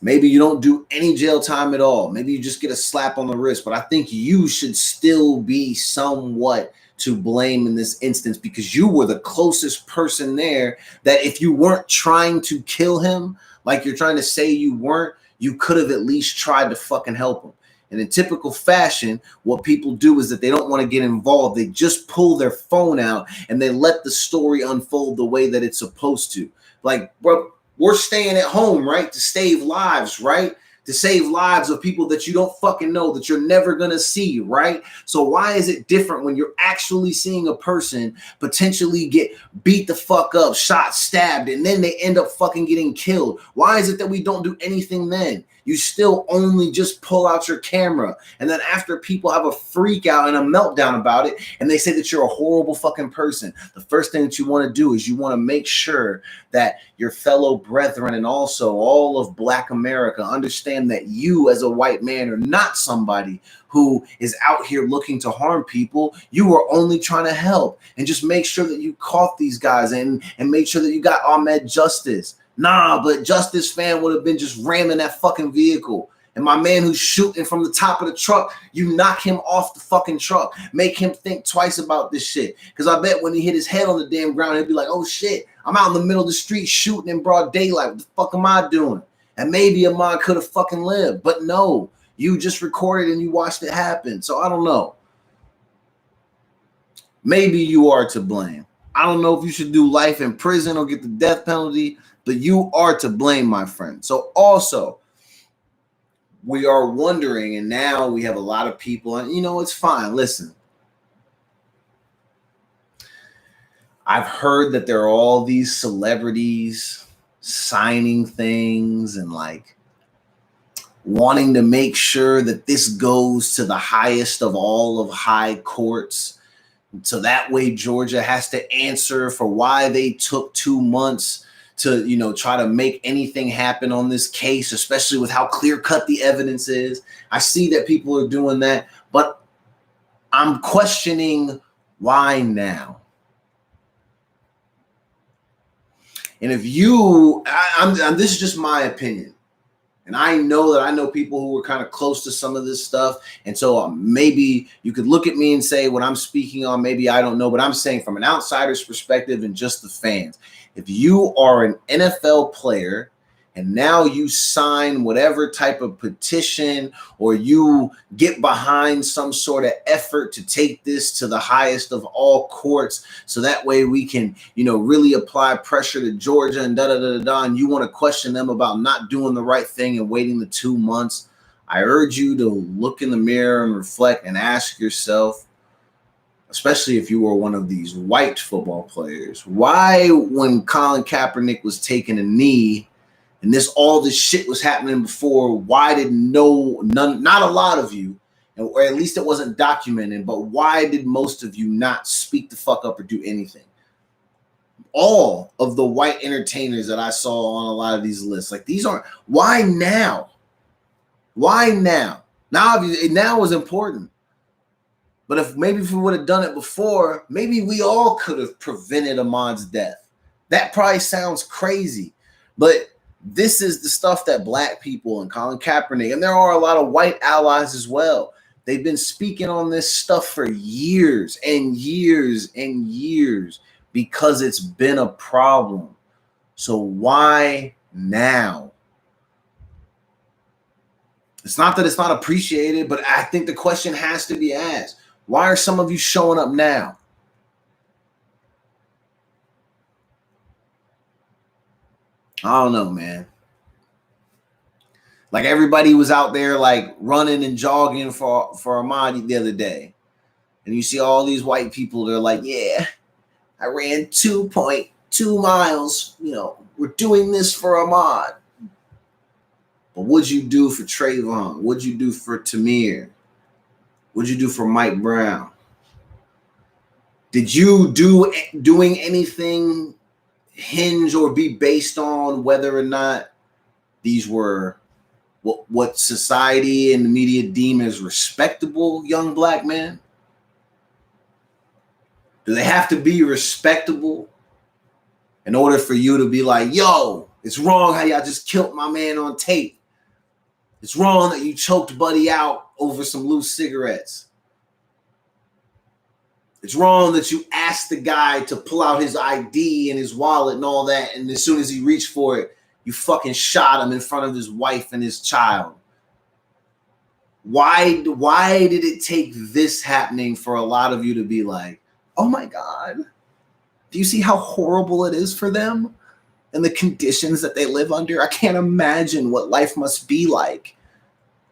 Maybe you don't do any jail time at all. Maybe you just get a slap on the wrist. But I think you should still be somewhat to blame in this instance because you were the closest person there that if you weren't trying to kill him, like you're trying to say you weren't, you could have at least tried to fucking help him. And in typical fashion, what people do is that they don't want to get involved. They just pull their phone out and they let the story unfold the way that it's supposed to. Like, bro, we're staying at home, right? To save lives, right? To save lives of people that you don't fucking know, that you're never going to see, right? So why is it different when you're actually seeing a person potentially get beat the fuck up, shot, stabbed, and then they end up fucking getting killed? Why is it that we don't do anything then? you still only just pull out your camera. And then after people have a freak out and a meltdown about it, and they say that you're a horrible fucking person, the first thing that you want to do is you want to make sure that your fellow brethren and also all of Black America understand that you as a white man are not somebody who is out here looking to harm people. You are only trying to help, and just make sure that you caught these guys and make sure that you got Ahmed Justice. Nah, but Justice fan would have been just ramming that fucking vehicle. And my man who's shooting from the top of the truck, you knock him off the fucking truck. Make him think twice about this shit. Because I bet when he hit his head on the damn ground, he'll be like, oh shit, I'm out in the middle of the street shooting in broad daylight. What the fuck am I doing? And maybe Ahmad could have fucking lived. But no, you just recorded and you watched it happen. So I don't know. Maybe you are to blame. I don't know if you should do life in prison or get the death penalty, but you are to blame, my friend. So also, we are wondering, and now we have a lot of people, and you know, it's fine. Listen, I've heard that there are all these celebrities signing things and like wanting to make sure that this goes to the highest of all of high courts. So that way Georgia has to answer for why they took 2 months to, you know, try to make anything happen on this case, especially with how clear-cut the evidence is. I see that people are doing that, but I'm questioning why now. And if you, this is just my opinion. And I know people who were kind of close to some of this stuff. And so maybe you could look at me and say what I'm speaking on, maybe I don't know, but I'm saying from an outsider's perspective and just the fans. If you are an NFL player and now you sign whatever type of petition or you get behind some sort of effort to take this to the highest of all courts, so that way we can, you know, really apply pressure to Georgia and and you want to question them about not doing the right thing and waiting the 2 months, I urge you to look in the mirror and reflect and ask yourself, especially if you were one of these white football players, why when Colin Kaepernick was taking a knee and all this shit was happening before, why did not a lot of you, or at least it wasn't documented, but why did most of you not speak the fuck up or do anything? All of the white entertainers that I saw on a lot of these lists, like these aren't, why now? Why now? Now is important. But if we would have done it before, maybe we all could have prevented Ahmad's death. That probably sounds crazy, but this is the stuff that Black people and Colin Kaepernick, and there are a lot of white allies as well. They've been speaking on this stuff for years and years and years because it's been a problem. So why now? It's not that it's not appreciated, but I think the question has to be asked. Why are some of you showing up now? I don't know, man. Like everybody was out there like running and jogging for Ahmad the other day. And you see all these white people, they're like, yeah, I ran 2.2 miles. You know, we're doing this for Ahmad. But what'd you do for Trayvon? What'd you do for Tamir? What'd you do for Mike Brown? Did you doing anything hinge or be based on whether or not these were what society and the media deem as respectable young Black men? Do they have to be respectable in order for you to be like, yo, it's wrong how y'all just killed my man on tape? It's wrong that you choked Buddy out over some loose cigarettes. It's wrong that you asked the guy to pull out his ID and his wallet and all that, and as soon as he reached for it, you fucking shot him in front of his wife and his child. Why did it take this happening for a lot of you to be like, oh my God, do you see how horrible it is for them and the conditions that they live under? I can't imagine what life must be like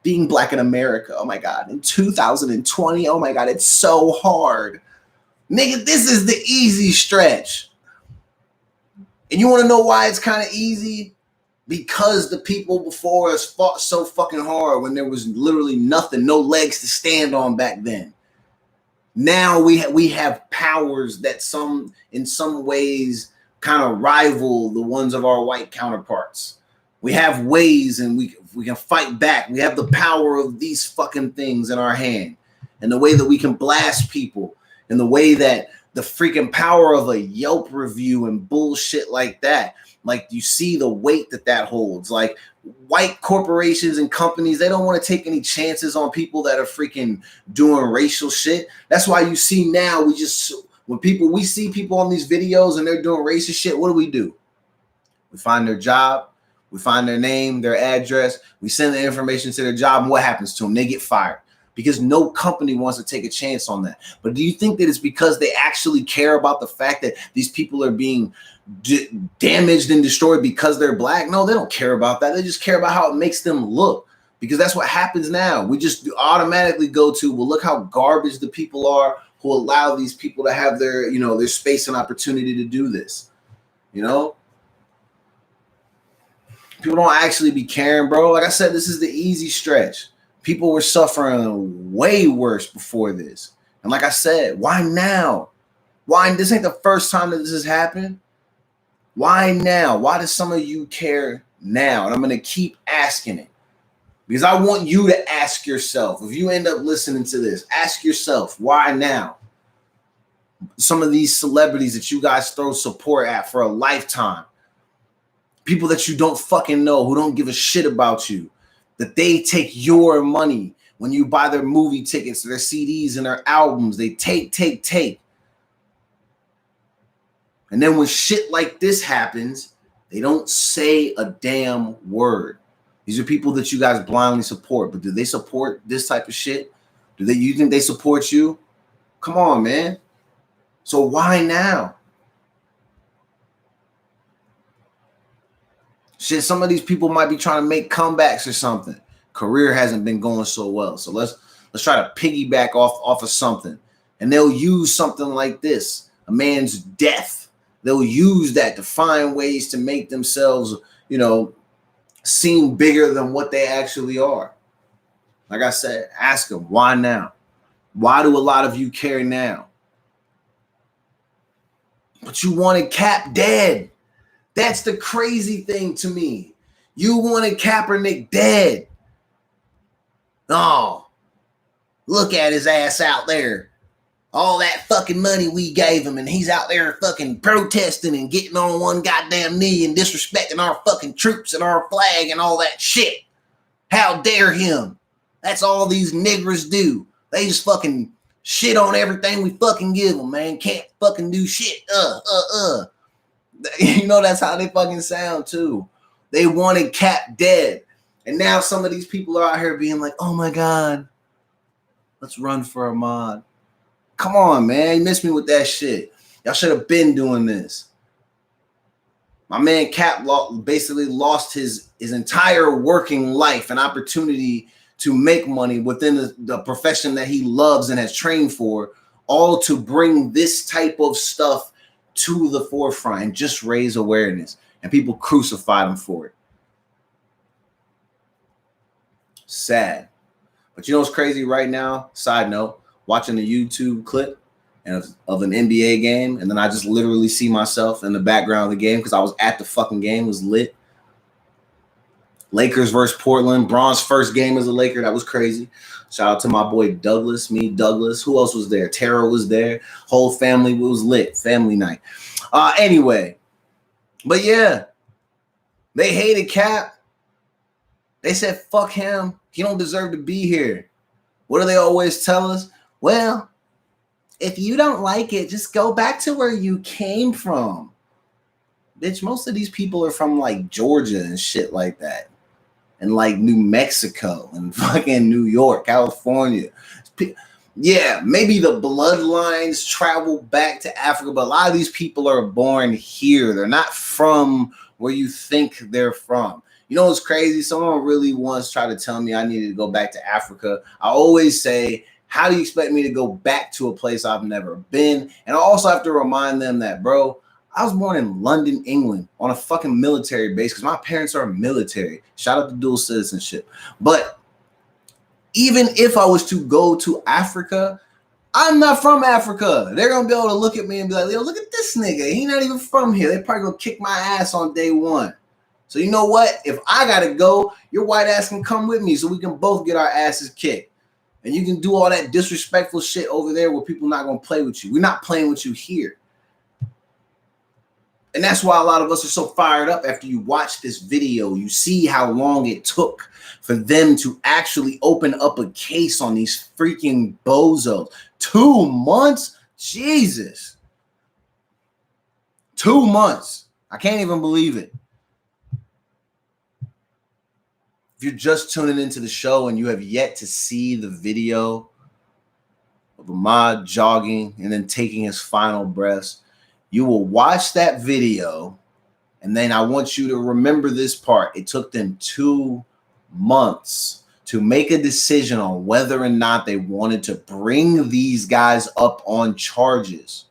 being Black in America. Oh my God, in 2020, oh my God, it's so hard. Nigga, this is the easy stretch. And you want to know why it's kind of easy? because the people before us fought so fucking hard when there was literally nothing, no legs to stand on back then. Now we have powers that in some ways kind of rival the ones of our white counterparts. We have ways and we can fight back. We have the power of these fucking things in our hand, and the way that we can blast people, and the way that the freaking power of a Yelp review and bullshit like that. Like, you see the weight that holds. Like, white corporations and companies, they don't want to take any chances on people that are freaking doing racial shit. That's why you see now we see people on these videos and they're doing racist shit. What do? We find their job, we find their name, their address, we send the information to their job, and what happens to them? They get fired. Because no company wants to take a chance on that. But do you think that it's because they actually care about the fact that these people are being damaged and destroyed because they're black? No, they don't care about that. They just care about how it makes them look, because that's what happens now. We just automatically go to, well, look how garbage the people are who allow these people to have their, their space and opportunity to do this. People don't actually be caring, bro. Like I said, this is the easy stretch. People were suffering way worse before this. And like I said, why now? Why? This ain't the first time that this has happened. Why now? Why does some of you care now? And I'm going to keep asking it, because I want you to ask yourself, if you end up listening to this, ask yourself, why now? Some of these celebrities that you guys throw support at for a lifetime, people that you don't fucking know, who don't give a shit about you, that they take your money when you buy their movie tickets, their CDs and their albums. They take. And then when shit like this happens, they don't say a damn word. These are people that you guys blindly support. But do they support this type of shit? You think they support you? Come on, man. So why now? Shit, some of these people might be trying to make comebacks or something. Career hasn't been going so well. So let's try to piggyback off of something. And they'll use something like this, a man's death. They'll use that to find ways to make themselves, seem bigger than what they actually are. Like I said, ask them, why now? Why do a lot of you care now? But you wanted Cap dead. That's the crazy thing to me. You wanted Kaepernick dead. Oh, look at his ass out there. All that fucking money we gave him, and he's out there fucking protesting and getting on one goddamn knee and disrespecting our fucking troops and our flag and all that shit. How dare him? That's all these niggers do. They just fucking shit on everything we fucking give them, man. Can't fucking do shit. That's how they fucking sound too. They wanted Cap dead. And now some of these people are out here being like, oh my God, let's run for Ahmaud. Come on, man. You missed me with that shit. Y'all should have been doing this. My man Cap basically lost his entire working life and opportunity to make money within the profession that he loves and has trained for, all to bring this type of stuff to the forefront and just raise awareness. And people crucified him for it. Sad. But you know what's crazy right now? Side note, watching a YouTube clip of an NBA game, and then I just literally see myself in the background of the game because I was at the fucking game. It was lit. Lakers versus Portland. Bron's first game as a Laker. That was crazy. Shout out to my boy Douglas. Douglas. Who else was there? Tara was there. Whole family was lit. Family night. Anyway. But yeah. They hated Cap. They said, fuck him. He don't deserve to be here. What do they always tell us? Well, if you don't like it, just go back to where you came from. Bitch, most of these people are from like Georgia and shit like that. And like New Mexico and fucking New York, California. Yeah, maybe the bloodlines travel back to Africa, but a lot of these people are born here. They're not from where you think they're from. You know what's crazy? Someone really once tried to tell me I needed to go back to Africa. I always say, how do you expect me to go back to a place I've never been? And I also have to remind them that, bro, I was born in London, England, on a fucking military base because my parents are military. Shout out to dual citizenship. But even if I was to go to Africa, I'm not from Africa. They're going to be able to look at me and be like, yo, look at this nigga. He not even from here. They're probably going to kick my ass on day one. So you know what? If I got to go, your white ass can come with me so we can both get our asses kicked. And you can do all that disrespectful shit over there where people not going to play with you. We're not playing with you here. And that's why a lot of us are so fired up after you watch this video. You see how long it took for them to actually open up a case on these freaking bozos. 2 months? Jesus. 2 months. I can't even believe it. If you're just tuning into the show and you have yet to see the video of Ahmad jogging and then taking his final breaths, you will watch that video, and then I want you to remember this part. It took them 2 months to make a decision on whether or not they wanted to bring these guys up on charges.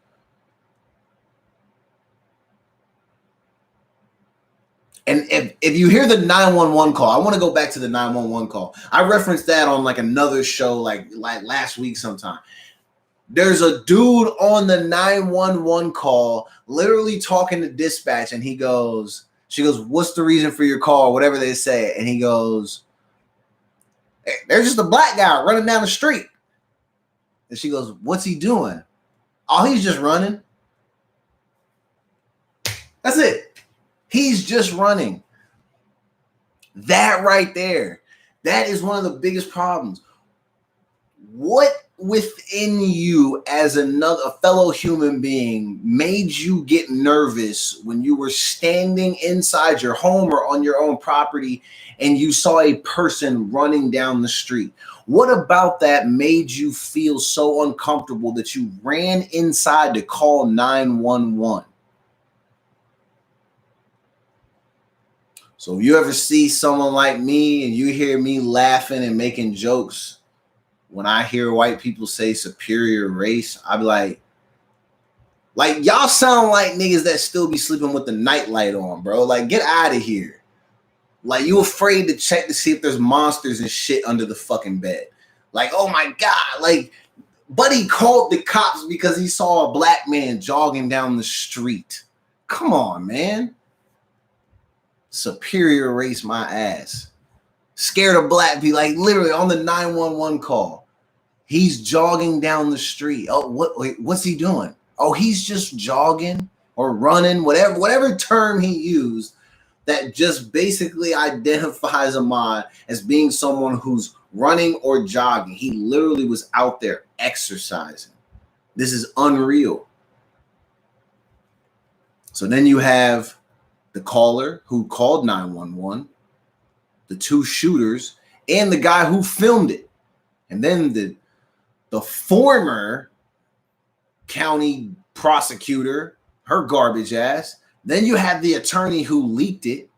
And if you hear the 911 call, I want to go back to the 911 call. I referenced that on like another show like last week sometime. There's a dude on the 911 call literally talking to dispatch, and she goes, what's the reason for your call? Whatever they say. And he goes, hey, there's just a black guy running down the street. And she goes, what's he doing? Oh, he's just running. That's it. He's just running. That right there, that is one of the biggest problems. What within you as a fellow human being made you get nervous when you were standing inside your home or on your own property and you saw a person running down the street? What about that made you feel so uncomfortable that you ran inside to call 911? So if you ever see someone like me and you hear me laughing and making jokes, when I hear white people say superior race, I be like y'all sound like niggas that still be sleeping with the nightlight on, bro. Like, get out of here. Like, you afraid to check to see if there's monsters and shit under the fucking bed. Like, oh my God. Like, Buddy called the cops because he saw a black man jogging down the street. Come on, man. Superior race my ass. Scared of black people, like literally on the 911 call. He's jogging down the street. Oh, what's he doing? Oh, he's just jogging or running, whatever term he used that just basically identifies Ahmad as being someone who's running or jogging. He literally was out there exercising. This is unreal. So then you have the caller who called 911, the 2 shooters, and the guy who filmed it. And then the former county prosecutor, her garbage ass. Then you have the attorney who leaked it.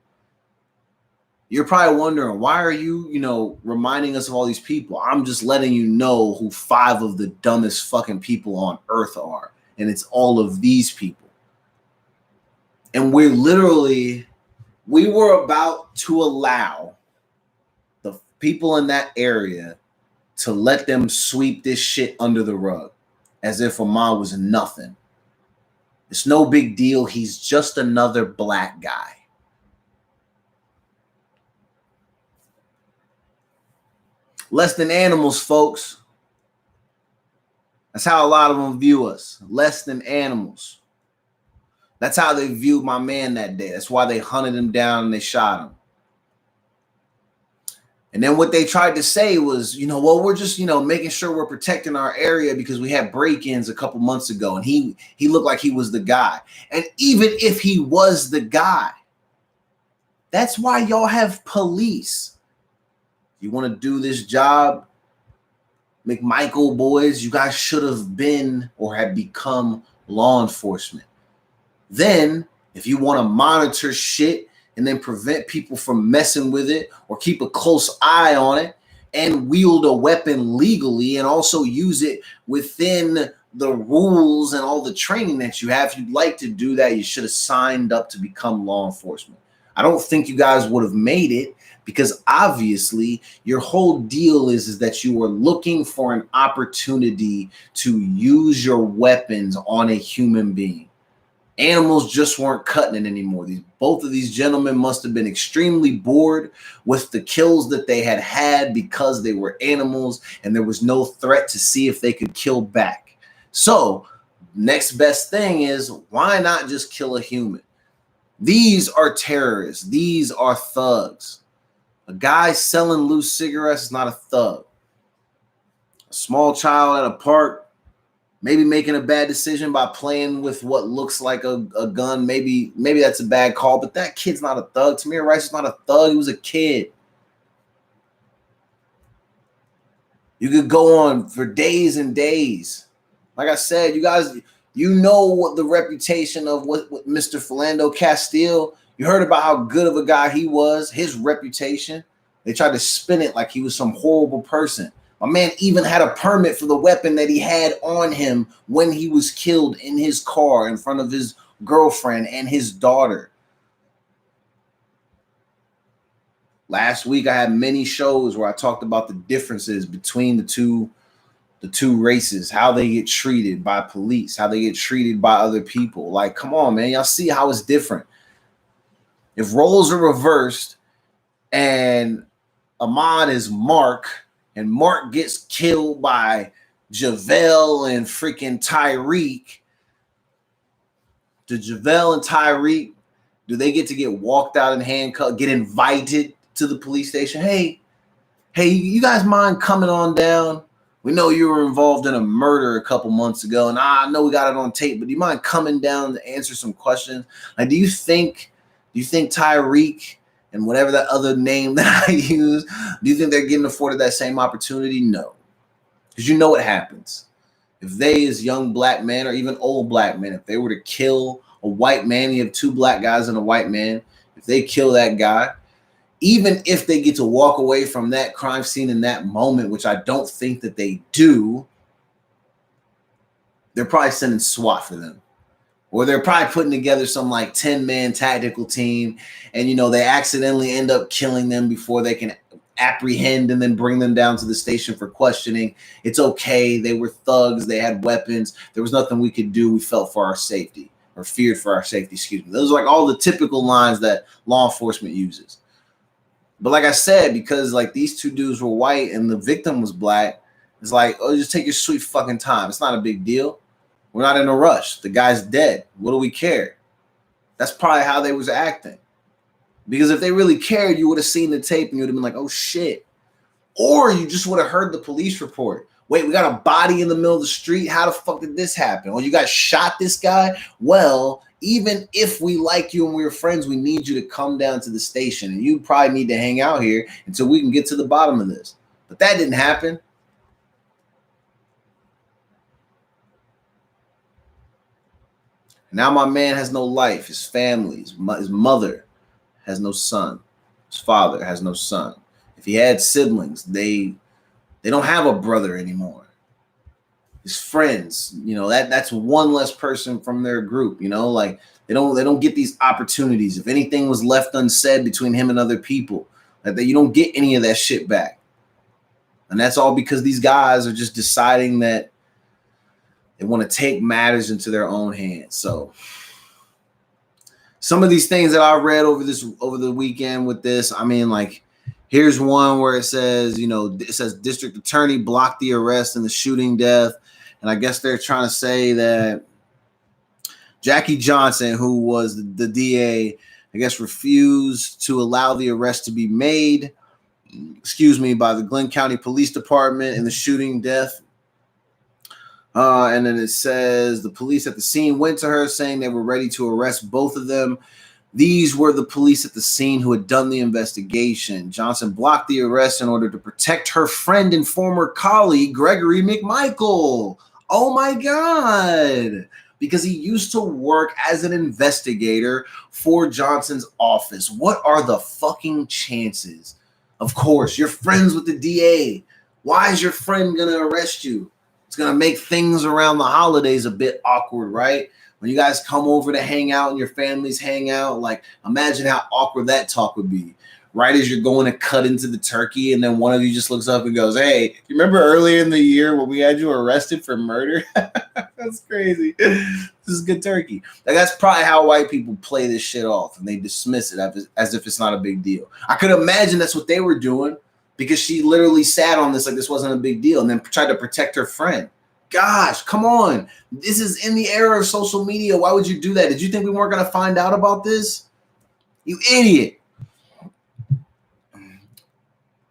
You're probably wondering, why are you, reminding us of all these people? I'm just letting you know who 5 of the dumbest fucking people on earth are. And it's all of these people. And we were about to allow the people in that area to let them sweep this shit under the rug as if Ahmad was nothing. It's no big deal. He's just another black guy. Less than animals, folks. That's how a lot of them view us. Less than animals. That's how they viewed my man that day. That's why they hunted him down and they shot him. And then what they tried to say was, we're just, making sure we're protecting our area because we had break-ins a couple months ago and he looked like he was the guy. And even if he was the guy, that's why y'all have police. You want to do this job, McMichael boys, you guys should have been or have become law enforcement. Then, if you want to monitor shit and then prevent people from messing with it or keep a close eye on it and wield a weapon legally and also use it within the rules and all the training that you have. If you'd like to do that, you should have signed up to become law enforcement. I don't think you guys would have made it because obviously your whole deal is that you are looking for an opportunity to use your weapons on a human being. Animals just weren't cutting it anymore. Both of these gentlemen must have been extremely bored with the kills that they had had because they were animals and there was no threat to see if they could kill back. So next best thing is, why not just kill a human? These are terrorists. These are thugs. A guy selling loose cigarettes is not a thug. A small child at a park, maybe making a bad decision by playing with what looks like a gun. Maybe that's a bad call, but that kid's not a thug. Tamir Rice is not a thug. He was a kid. You could go on for days and days. Like I said, you guys, you know what the reputation of what Mr. Philando Castile, you heard about how good of a guy he was, his reputation. They tried to spin it like he was some horrible person. My man even had a permit for the weapon that he had on him when he was killed in his car in front of his girlfriend and his daughter. Last week, I had many shows where I talked about the differences between the two races, how they get treated by police, how they get treated by other people. Like, come on, man. Y'all see how it's different. If roles are reversed and Ahmad is Mark, and Mark gets killed by JaVale and freaking Tyreek, do JaVale and Tyreek, do they get to get walked out in handcuffs, get invited to the police station? Hey, you guys mind coming on down? We know you were involved in a murder a couple months ago, and I know we got it on tape, but do you mind coming down to answer some questions? Like, do you think Tyreek and whatever that other name that I use, do you think they're getting afforded that same opportunity? No. Because you know what happens. If they, as young black men or even old black men, if they were to kill a white man, you have two black guys and a white man, if they kill that guy, even if they get to walk away from that crime scene in that moment, which I don't think that they do, they're probably sending SWAT for them. Or they're probably putting together some like 10-man tactical team, and they accidentally end up killing them before they can apprehend and then bring them down to the station for questioning. It's okay. They were thugs. They had weapons. There was nothing we could do. We felt for our safety, or feared for our safety. Excuse me. Those are like all the typical lines that law enforcement uses. But like I said, because like these two dudes were white and the victim was black, it's like, oh, just take your sweet fucking time. It's not a big deal. We're not in a rush. The guy's dead. What do we care? That's probably how they was acting. Because if they really cared, you would have seen the tape and you would have been like, oh shit. Or you just would have heard the police report. Wait, we got a body in the middle of the street. How the fuck did this happen? Oh, you guys shot this guy? Well, even if we like you and we're friends, we need you to come down to the station. And you probably need to hang out here until we can get to the bottom of this. But that didn't happen. Now my man has no life. His family, his mother has no son. His father has no son. If he had siblings, they don't have a brother anymore. His friends, that's one less person from their group. Like they don't get these opportunities. If anything was left unsaid between him and other people, that you don't get any of that shit back. And that's all because these guys are just deciding that they want to take matters into their own hands. So some of these things that I read over the weekend with this, I mean, like, here's one where it says, it says district attorney blocked the arrest and the shooting death. And I guess they're trying to say that Jackie Johnson, who was the DA, I guess refused to allow the arrest to be made, by the Glenn County Police Department in the shooting death. And then it says the police at the scene went to her saying they were ready to arrest both of them. These were the police at the scene who had done the investigation. Johnson blocked the arrest in order to protect her friend and former colleague, Gregory McMichael. Oh my God. Because he used to work as an investigator for Johnson's office. What are the fucking chances? Of course, you're friends with the DA. Why is your friend going to arrest you? It's going to make things around the holidays a bit awkward, right? When you guys come over to hang out and your families hang out, like imagine how awkward that talk would be. Right as you're going to cut into the turkey, and then one of you just looks up and goes, "Hey, you remember earlier in the year when we had you arrested for murder?" That's crazy. This is good turkey. Like that's probably how white people play this shit off, and they dismiss it as if it's not a big deal. I could imagine that's what they were doing because she literally sat on this like this wasn't a big deal, and then tried to protect her friend. Gosh, come on. This is in the era of social media. Why would you do that? Did you think we weren't going to find out about this? You idiot.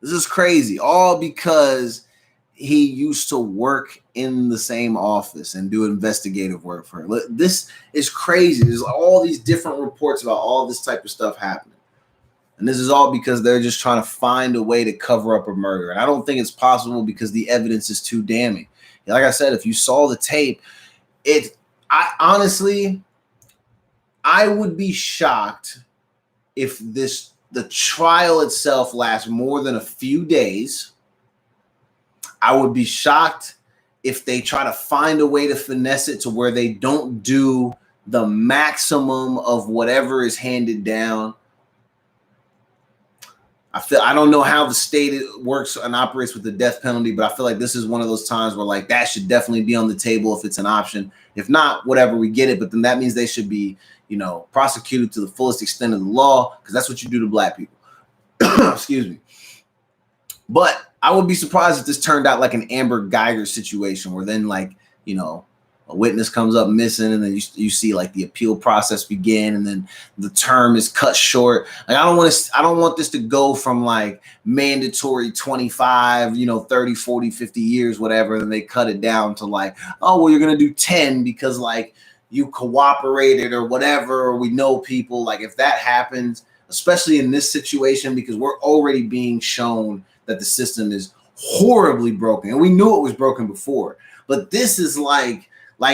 This is crazy. All because he used to work in the same office and do investigative work for her. This is crazy. There's all these different reports about all this type of stuff happening. And this is all because they're just trying to find a way to cover up a murder. And I don't think it's possible because the evidence is too damning. Like I said, if you saw the tape, I honestly would be shocked if the trial itself lasts more than a few days. I would be shocked if they try to find a way to finesse it to where they don't do the maximum of whatever is handed down. I don't know how the state works and operates with the death penalty, but I feel like this is one of those times where like that should definitely be on the table if it's an option. If not, whatever, we get it. But then that means they should be, prosecuted to the fullest extent of the law, because that's what you do to black people. Excuse me. But I would be surprised if this turned out like an Amber Geiger situation where then a witness comes up missing, and then you see like the appeal process begin, and then the term is cut short. Like I don't want this to go from like mandatory 25, 30, 40, 50 years, whatever, and they cut it down to like, oh, well, you're going to do 10 because like you cooperated or whatever, or we know people. Like if that happens, especially in this situation, because we're already being shown that the system is horribly broken, and we knew it was broken before, but this is like,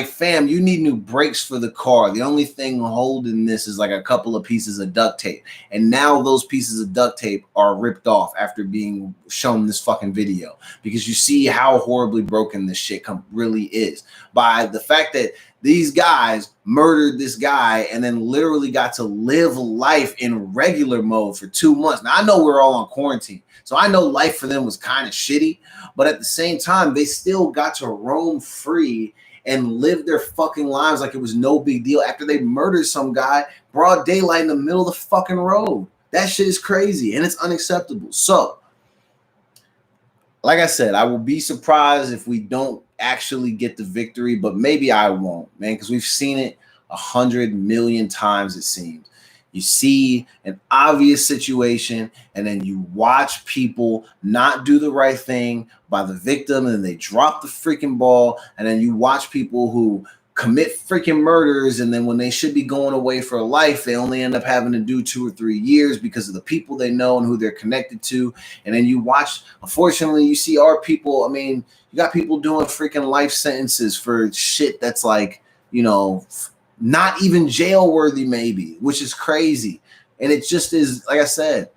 fam, you need new brakes for the car. The only thing holding this is like a couple of pieces of duct tape. And now those pieces of duct tape are ripped off after being shown this fucking video, because you see how horribly broken this shit really is by the fact that these guys murdered this guy and then literally got to live life in regular mode for 2 months. Now, I know we're all on quarantine, so I know life for them was kind of shitty, but at the same time, they still got to roam free and live their fucking lives like it was no big deal after they murdered some guy broad daylight in the middle of the fucking road. That shit is crazy and it's unacceptable. So, like I said, I will be surprised if we don't actually get the victory, but maybe I won't, man, because we've seen it 100 million times, it seems. You see an obvious situation, and then you watch people not do the right thing by the victim, and then they drop the freaking ball, and then you watch people who commit freaking murders, and then when they should be going away for life, they only end up having to do 2 or 3 years because of the people they know and who they're connected to. And then you watch, unfortunately, you see our people. I mean, you got people doing freaking life sentences for shit that's like, not even jail worthy, maybe, which is crazy. And it just is, like I said,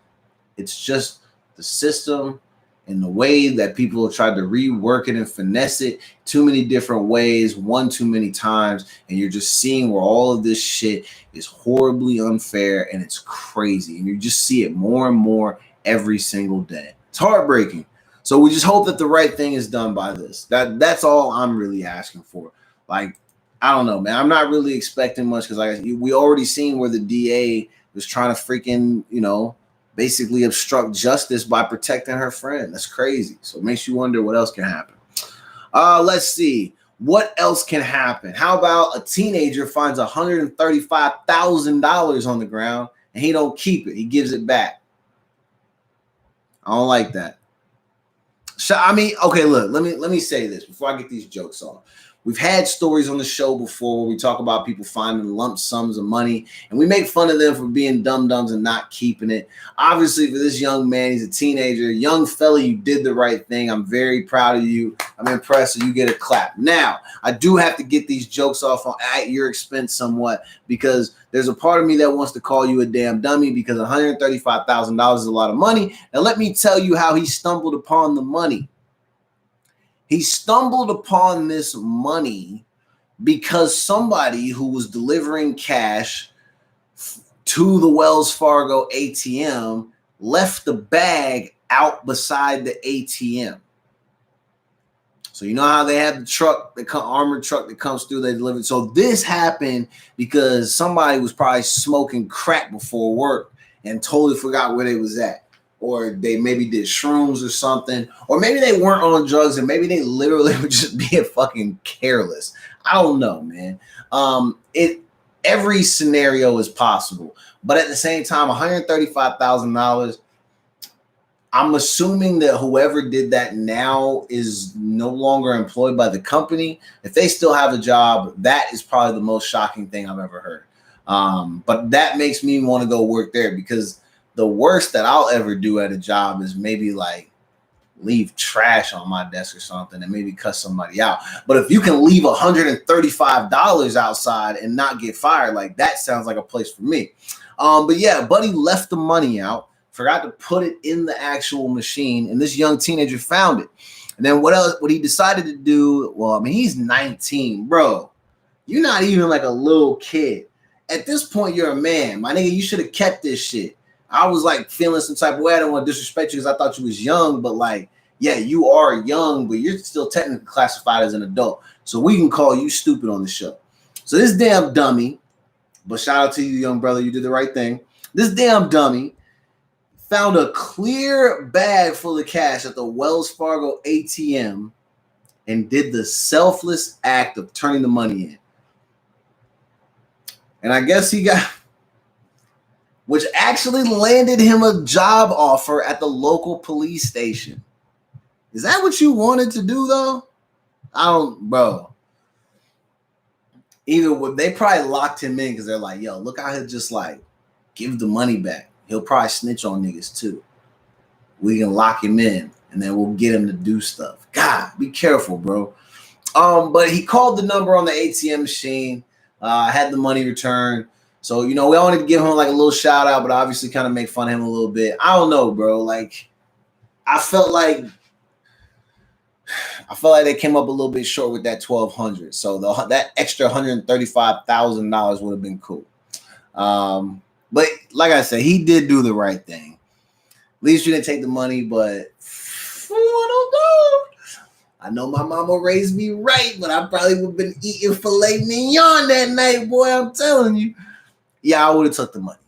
it's just the system and the way that people have tried to rework it and finesse it too many different ways, one too many times. And you're just seeing where all of this shit is horribly unfair and it's crazy. And you just see it more and more every single day. It's heartbreaking. So we just hope that the right thing is done by this. That's all I'm really asking for. Like, I don't know, man. I'm not really expecting much because we already seen where the DA was trying to freaking, basically obstruct justice by protecting her friend. That's crazy. So it makes you wonder what else can happen. Let's see. What else can happen? How about a teenager finds $135,000 on the ground and he don't keep it. He gives it back. I don't like that. I mean, okay, look, let me say this before I get these jokes off. We've had stories on the show before where we talk about people finding lump sums of money, and we make fun of them for being dum-dums and not keeping it. Obviously, for this young man, he's a teenager. Young fella, you did the right thing. I'm very proud of you. I'm impressed, so you get a clap. Now, I do have to get these jokes off at your expense somewhat, because there's a part of me that wants to call you a damn dummy, because $135,000 is a lot of money. Now, let me tell you how he stumbled upon the money. He stumbled upon this money because somebody who was delivering cash to the Wells Fargo ATM left the bag out beside the ATM. So you know how they have the truck, the armored truck that comes through, they deliver. So this happened because somebody was probably smoking crack before work and totally forgot where they was at. Or they maybe did shrooms or something. Or maybe they weren't on drugs and maybe they literally were just being fucking careless. I don't know, man. Every scenario is possible. But at the same time, $135,000, I'm assuming that whoever did that now is no longer employed by the company. If they still have a job, that is probably the most shocking thing I've ever heard. But that makes me want to go work there, because the worst that I'll ever do at a job is maybe like leave trash on my desk or something and maybe cuss somebody out. But if you can leave $135 outside and not get fired, like that sounds like a place for me. But yeah, buddy left the money out, forgot to put it in the actual machine, and this young teenager found it. And then what else? What he decided to do? Well, I mean, he's 19, bro. You're not even like a little kid. At this point, you're a man, my nigga. You should have kept this shit. I was like feeling some type of way. I don't want to disrespect you because I thought you was young, but like, yeah, you are young, but you're still technically classified as an adult. So we can call you stupid on the show. So this damn dummy, but shout out to you, young brother, you did the right thing. This damn dummy found a clear bag full of cash at the Wells Fargo ATM and did the selfless act of turning the money in. And I guess he got, which actually landed him a job offer at the local police station. Is that what you wanted to do, though? I don't, bro. Either they probably locked him in because they're like, yo, look how he'll just like give the money back. He'll probably snitch on niggas too. We can lock him in and then we'll get him to do stuff. God, be careful, bro. But he called the number on the ATM machine, had the money returned. So, you know, we wanted to give him like a little shout out, but obviously kind of make fun of him a little bit. I don't know, bro. Like, I felt like they came up a little bit short with that $1,200. So that extra $135,000 would have been cool. But like I said, he did do the right thing. At least you didn't take the money, but I don't know. I know my mama raised me right, but I probably would have been eating filet mignon that night, boy. I'm telling you. Yeah, I would have took the money.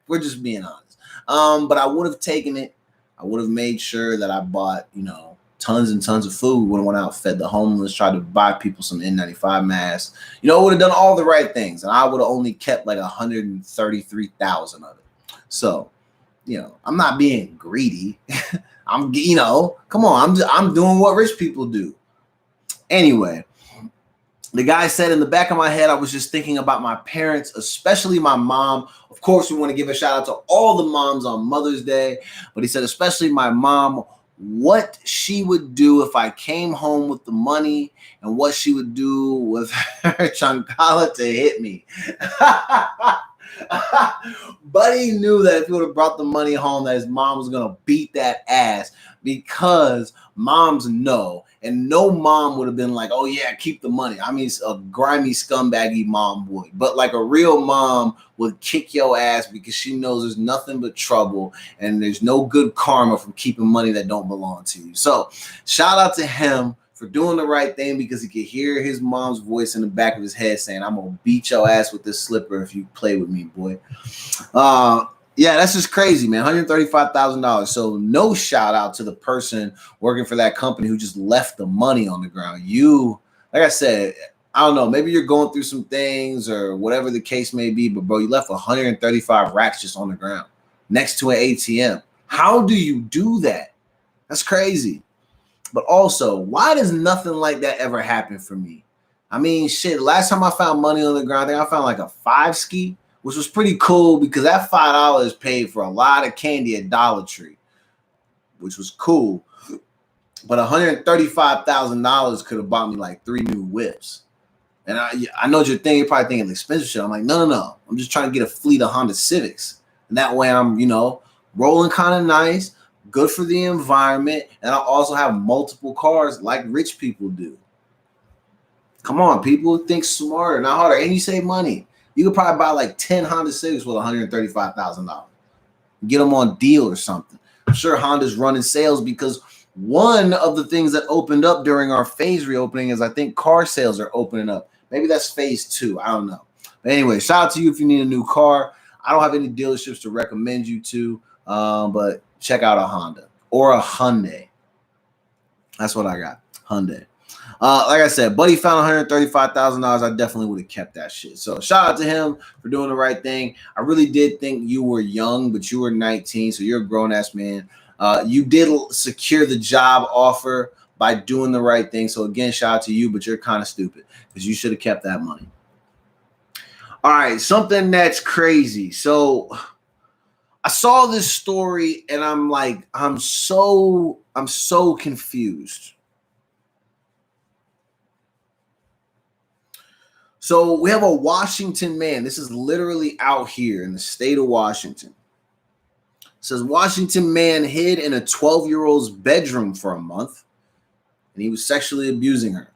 We're just being honest. But I would have taken it. I would have made sure that I bought, you know, tons and tons of food. Would have went out, fed the homeless, tried to buy people some N95 masks. You know, would have done all the right things, and I would have only kept like 133,000 of it. So, you know, I'm not being greedy. I'm, you know, come on, I'm doing what rich people do. Anyway, the guy said, in the back of my head, I was just thinking about my parents, especially my mom. Of course, we want to give a shout out to all the moms on Mother's Day, but he said, especially my mom, what she would do if I came home with the money and what she would do with her chancala to hit me. Buddy knew that if he would have brought the money home, that his mom was going to beat that ass, because moms know, and no mom would have been like, oh yeah, keep the money. I mean, a grimy scumbaggy mom would, but like a real mom would kick your ass because she knows there's nothing but trouble and there's no good karma from keeping money that don't belong to you. So shout out to him for doing the right thing, because he could hear his mom's voice in the back of his head saying, I'm going to beat your ass with this slipper if you play with me, boy. Yeah, that's just crazy, man. $135,000. So no shout out to the person working for that company who just left the money on the ground. You, like I said, I don't know, maybe you're going through some things or whatever the case may be, but bro, you left 135 racks just on the ground next to an ATM. How do you do that? That's crazy. But also, why does nothing like that ever happen for me? I mean, shit, last time I found money on the ground, I think I found like a 5-ski, which was pretty cool because that $5 paid for a lot of candy at Dollar Tree, which was cool. But $135,000 could have bought me like 3 new whips. And I know what you're thinking. You're probably thinking expensive shit. I'm like, no. I'm just trying to get a fleet of Honda Civics. And that way I'm, you know, rolling kind of nice, good for the environment, and I'll also have multiple cars like rich people do. Come on, people, think smarter, not harder, and you save money. You could probably buy like 10 Honda Civics with $135,000. Get them on deal or something. I'm sure Honda's running sales because one of the things that opened up during our phase reopening is I think car sales are opening up. Maybe that's phase 2. I don't know. But anyway, shout out to you if you need a new car. I don't have any dealerships to recommend you to, but check out a Honda or a Hyundai. That's what I got. Hyundai. Like I said, buddy found $135,000. I definitely would have kept that shit. So shout out to him for doing the right thing. I really did think you were young, but you were 19, so you're a grown-ass man. You did secure the job offer by doing the right thing. So again, shout out to you, but you're kind of stupid because you should have kept that money. All right, something that's crazy. So I saw this story and I'm like, I'm so confused. So we have a Washington man. This is literally out here in the state of Washington. It says Washington man hid in a 12-year-old's bedroom for a month, and he was sexually abusing her.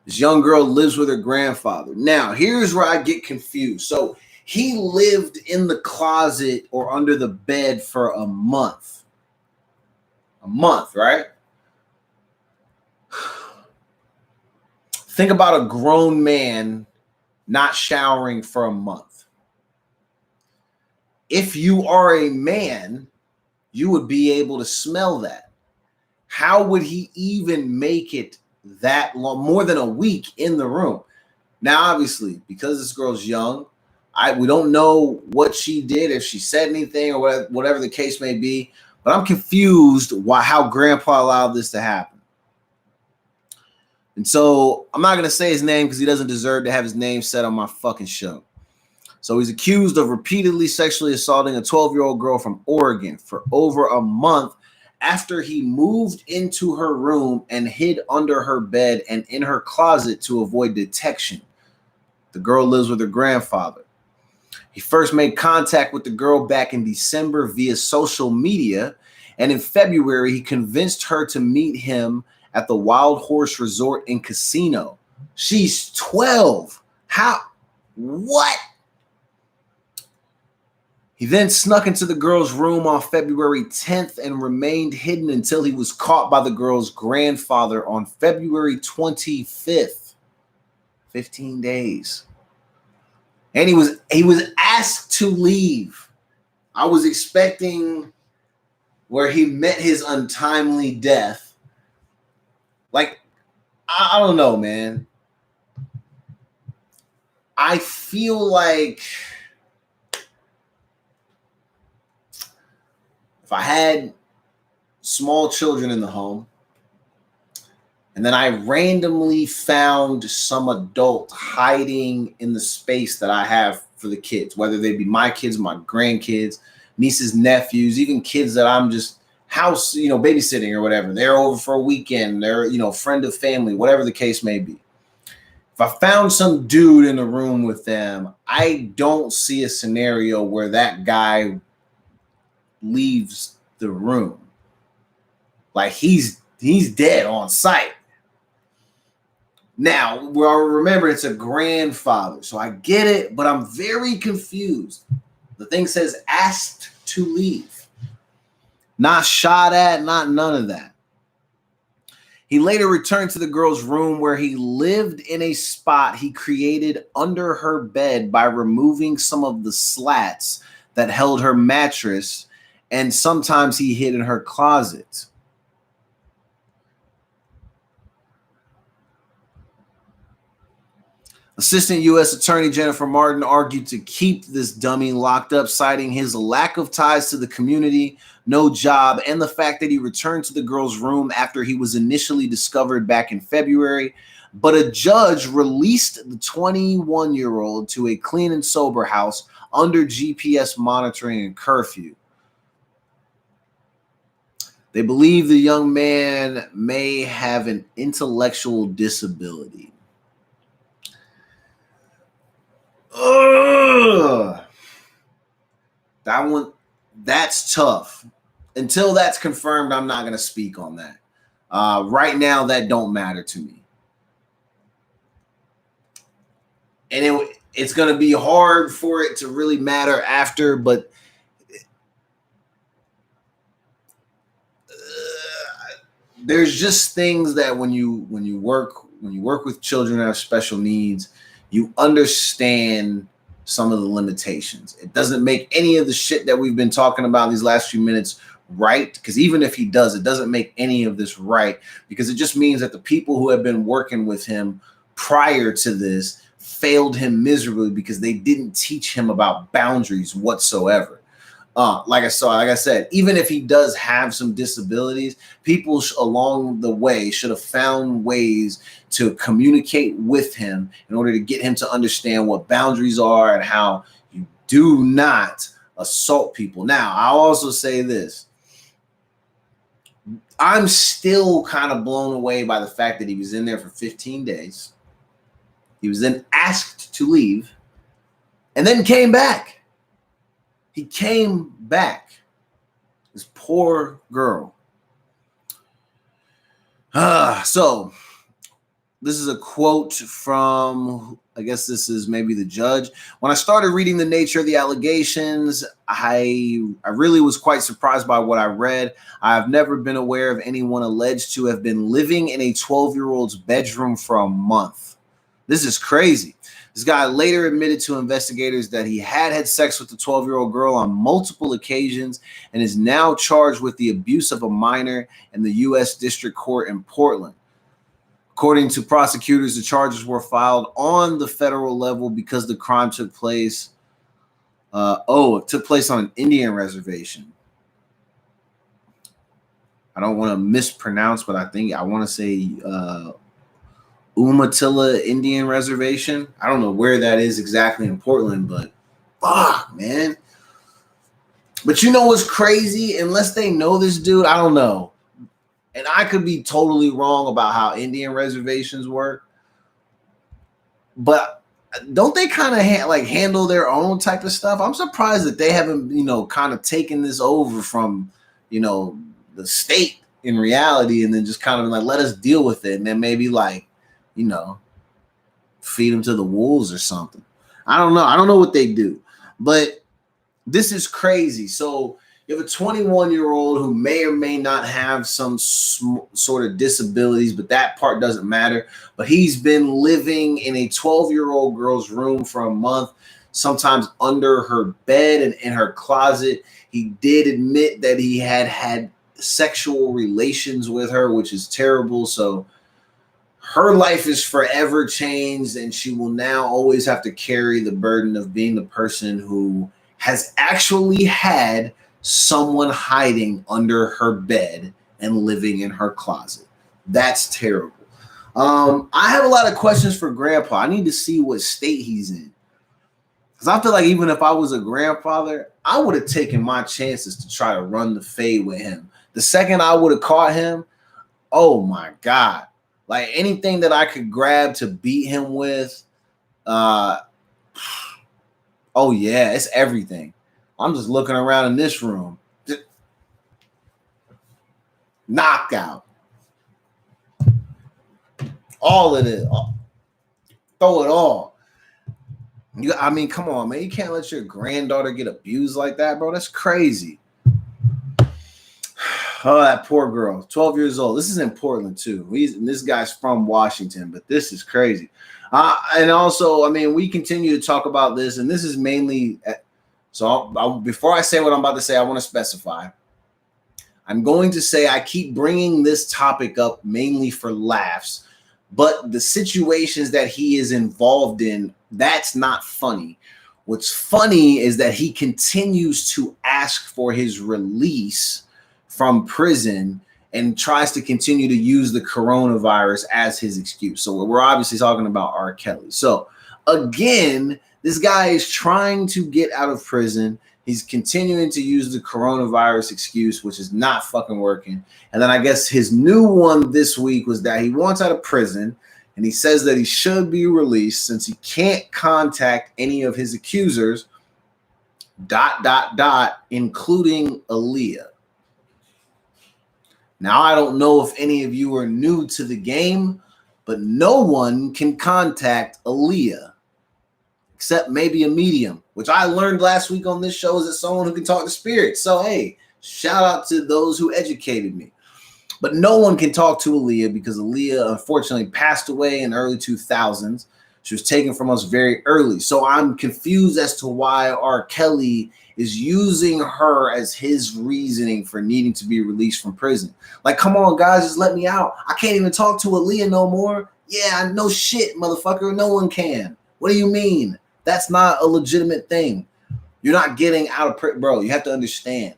This young girl lives with her grandfather. Now, here's where I get confused. So he lived in the closet or under the bed for a month. A month, right? Think about a grown man not showering for a month. If you are a man, you would be able to smell that. How would he even make it that long, more than a week in the room? Now, obviously, because this girl's young, we don't know what she did, if she said anything or whatever the case may be, but I'm confused how grandpa allowed this to happen. And so I'm not going to say his name because he doesn't deserve to have his name said on my fucking show. So he's accused of repeatedly sexually assaulting a 12-year-old girl from Oregon for over a month after he moved into her room and hid under her bed and in her closet to avoid detection. The girl lives with her grandfather. He first made contact with the girl back in December via social media, and in February, he convinced her to meet him at the Wild Horse Resort and Casino. She's 12. How? What? He then snuck into the girl's room on February 10th and remained hidden until he was caught by the girl's grandfather on February 25th. 15 days. And he was asked to leave. I was expecting where he met his untimely death. Like, I don't know, man. I feel like if I had small children in the home and then I randomly found some adult hiding in the space that I have for the kids, whether they be my kids, my grandkids, nieces, nephews, even kids that I'm just house, babysitting or whatever. They're over for a weekend. They're, friend of family, whatever the case may be. If I found some dude in the room with them, I don't see a scenario where that guy leaves the room. Like he's dead on sight. Now, remember, it's a grandfather, so I get it, but I'm very confused. The thing says asked to leave. Not shot at, not none of that. He later returned to the girl's room where he lived in a spot he created under her bed by removing some of the slats that held her mattress, and sometimes he hid in her closet. Assistant U.S. Attorney Jennifer Martin argued to keep this dummy locked up, citing his lack of ties to the community, no job, and the fact that he returned to the girl's room after he was initially discovered back in February. But a judge released the 21-year-old to a clean and sober house under GPS monitoring and curfew. They believe the young man may have an intellectual disability. Ugh. That's tough. until that's confirmed, I'm not going to speak on that. Right now, that don't matter to me. And it's going to be hard for it to really matter after, but there's just things that when you work with children that have special needs, you understand some of the limitations. It doesn't make any of the shit that we've been talking about these last few minutes right, because even if he does, it doesn't make any of this right, because it just means that the people who have been working with him prior to this failed him miserably because they didn't teach him about boundaries whatsoever. Like I said, even if he does have some disabilities, people along the way should have found ways to communicate with him in order to get him to understand what boundaries are and how you do not assault people. Now, I'll also say this. I'm still kind of blown away by the fact that he was in there for 15 days. He was then asked to leave and then came back. He came back. This poor girl. So this is a quote from, I guess this is maybe the judge. When I started reading the nature of the allegations, I really was quite surprised by what I read. I have never been aware of anyone alleged to have been living in a 12-year-old's bedroom for a month. This is crazy. This guy later admitted to investigators that he had sex with the 12-year-old girl on multiple occasions and is now charged with the abuse of a minor in the U.S. District Court in Portland. According to prosecutors, the charges were filed on the federal level because the crime took place. It took place on an Indian reservation. I don't want to mispronounce, but I want to say Umatilla Indian Reservation. I don't know where that is exactly in Portland, but fuck, man. But you know what's crazy? Unless they know this dude, I don't know. And I could be totally wrong about how Indian reservations work. But don't they kind of handle their own type of stuff? I'm surprised that they haven't, kind of taken this over from, the state in reality, and then just kind of let us deal with it. And then maybe feed them to the wolves or something. I don't know. I don't know what they do, but this is crazy. So you have a 21-year-old who may or may not have some sort of disabilities, but that part doesn't matter. But he's been living in a 12-year-old girl's room for a month, sometimes under her bed and in her closet. He did admit that he had sexual relations with her, which is terrible. So her life is forever changed, and she will now always have to carry the burden of being the person who has actually had someone hiding under her bed and living in her closet. That's terrible. I have a lot of questions for Grandpa. I need to see what state he's in. Because I feel like even if I was a grandfather, I would have taken my chances to try to run the fade with him. The second I would have caught him, oh my God. Like anything that I could grab to beat him with, oh yeah, it's everything. I'm just looking around in this room. Just knockout. All of it. Throw it all. Come on, man. You can't let your granddaughter get abused like that, bro. That's crazy. Oh, that poor girl. 12 years old. This is in Portland, too. This guy's from Washington, but this is crazy. And also, we continue to talk about this, and this is mainly... So before I say what I'm about to say, I want to specify. I'm going to say I keep bringing this topic up mainly for laughs, but the situations that he is involved in, that's not funny. What's funny is that he continues to ask for his release from prison and tries to continue to use the coronavirus as his excuse. So we're obviously talking about R. Kelly. So again, this guy is trying to get out of prison. He's continuing to use the coronavirus excuse, which is not fucking working. And then I guess his new one this week was that he wants out of prison, and he says that he should be released since he can't contact any of his accusers, including Aaliyah. Now, I don't know if any of you are new to the game, but no one can contact Aaliyah except maybe a medium, which I learned last week on this show is that someone who can talk to spirits. So, hey, shout out to those who educated me. But no one can talk to Aaliyah because Aaliyah unfortunately passed away in the early 2000s. She was taken from us very early. So I'm confused as to why R. Kelly is using her as his reasoning for needing to be released from prison. Like, come on, guys, just let me out. I can't even talk to Aaliyah no more. Yeah, no shit, motherfucker. No one can. What do you mean? That's not a legitimate thing. You're not getting out of prison. Bro, you have to understand.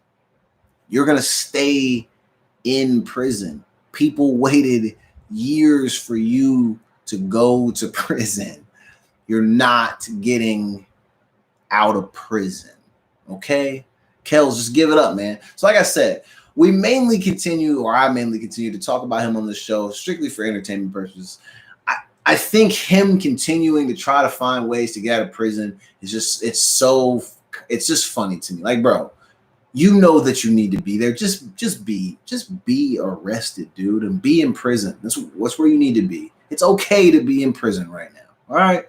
You're going to stay in prison. People waited years for you to go to prison. You're not getting out of prison. Okay? Kels, just give it up, man. So like I said, I mainly continue to talk about him on the show strictly for entertainment purposes. I think him continuing to try to find ways to get out of prison is it's just funny to me. Like, bro, you know that you need to be there. Just be arrested, dude, and be in prison. That's where you need to be. It's okay to be in prison right now. All right.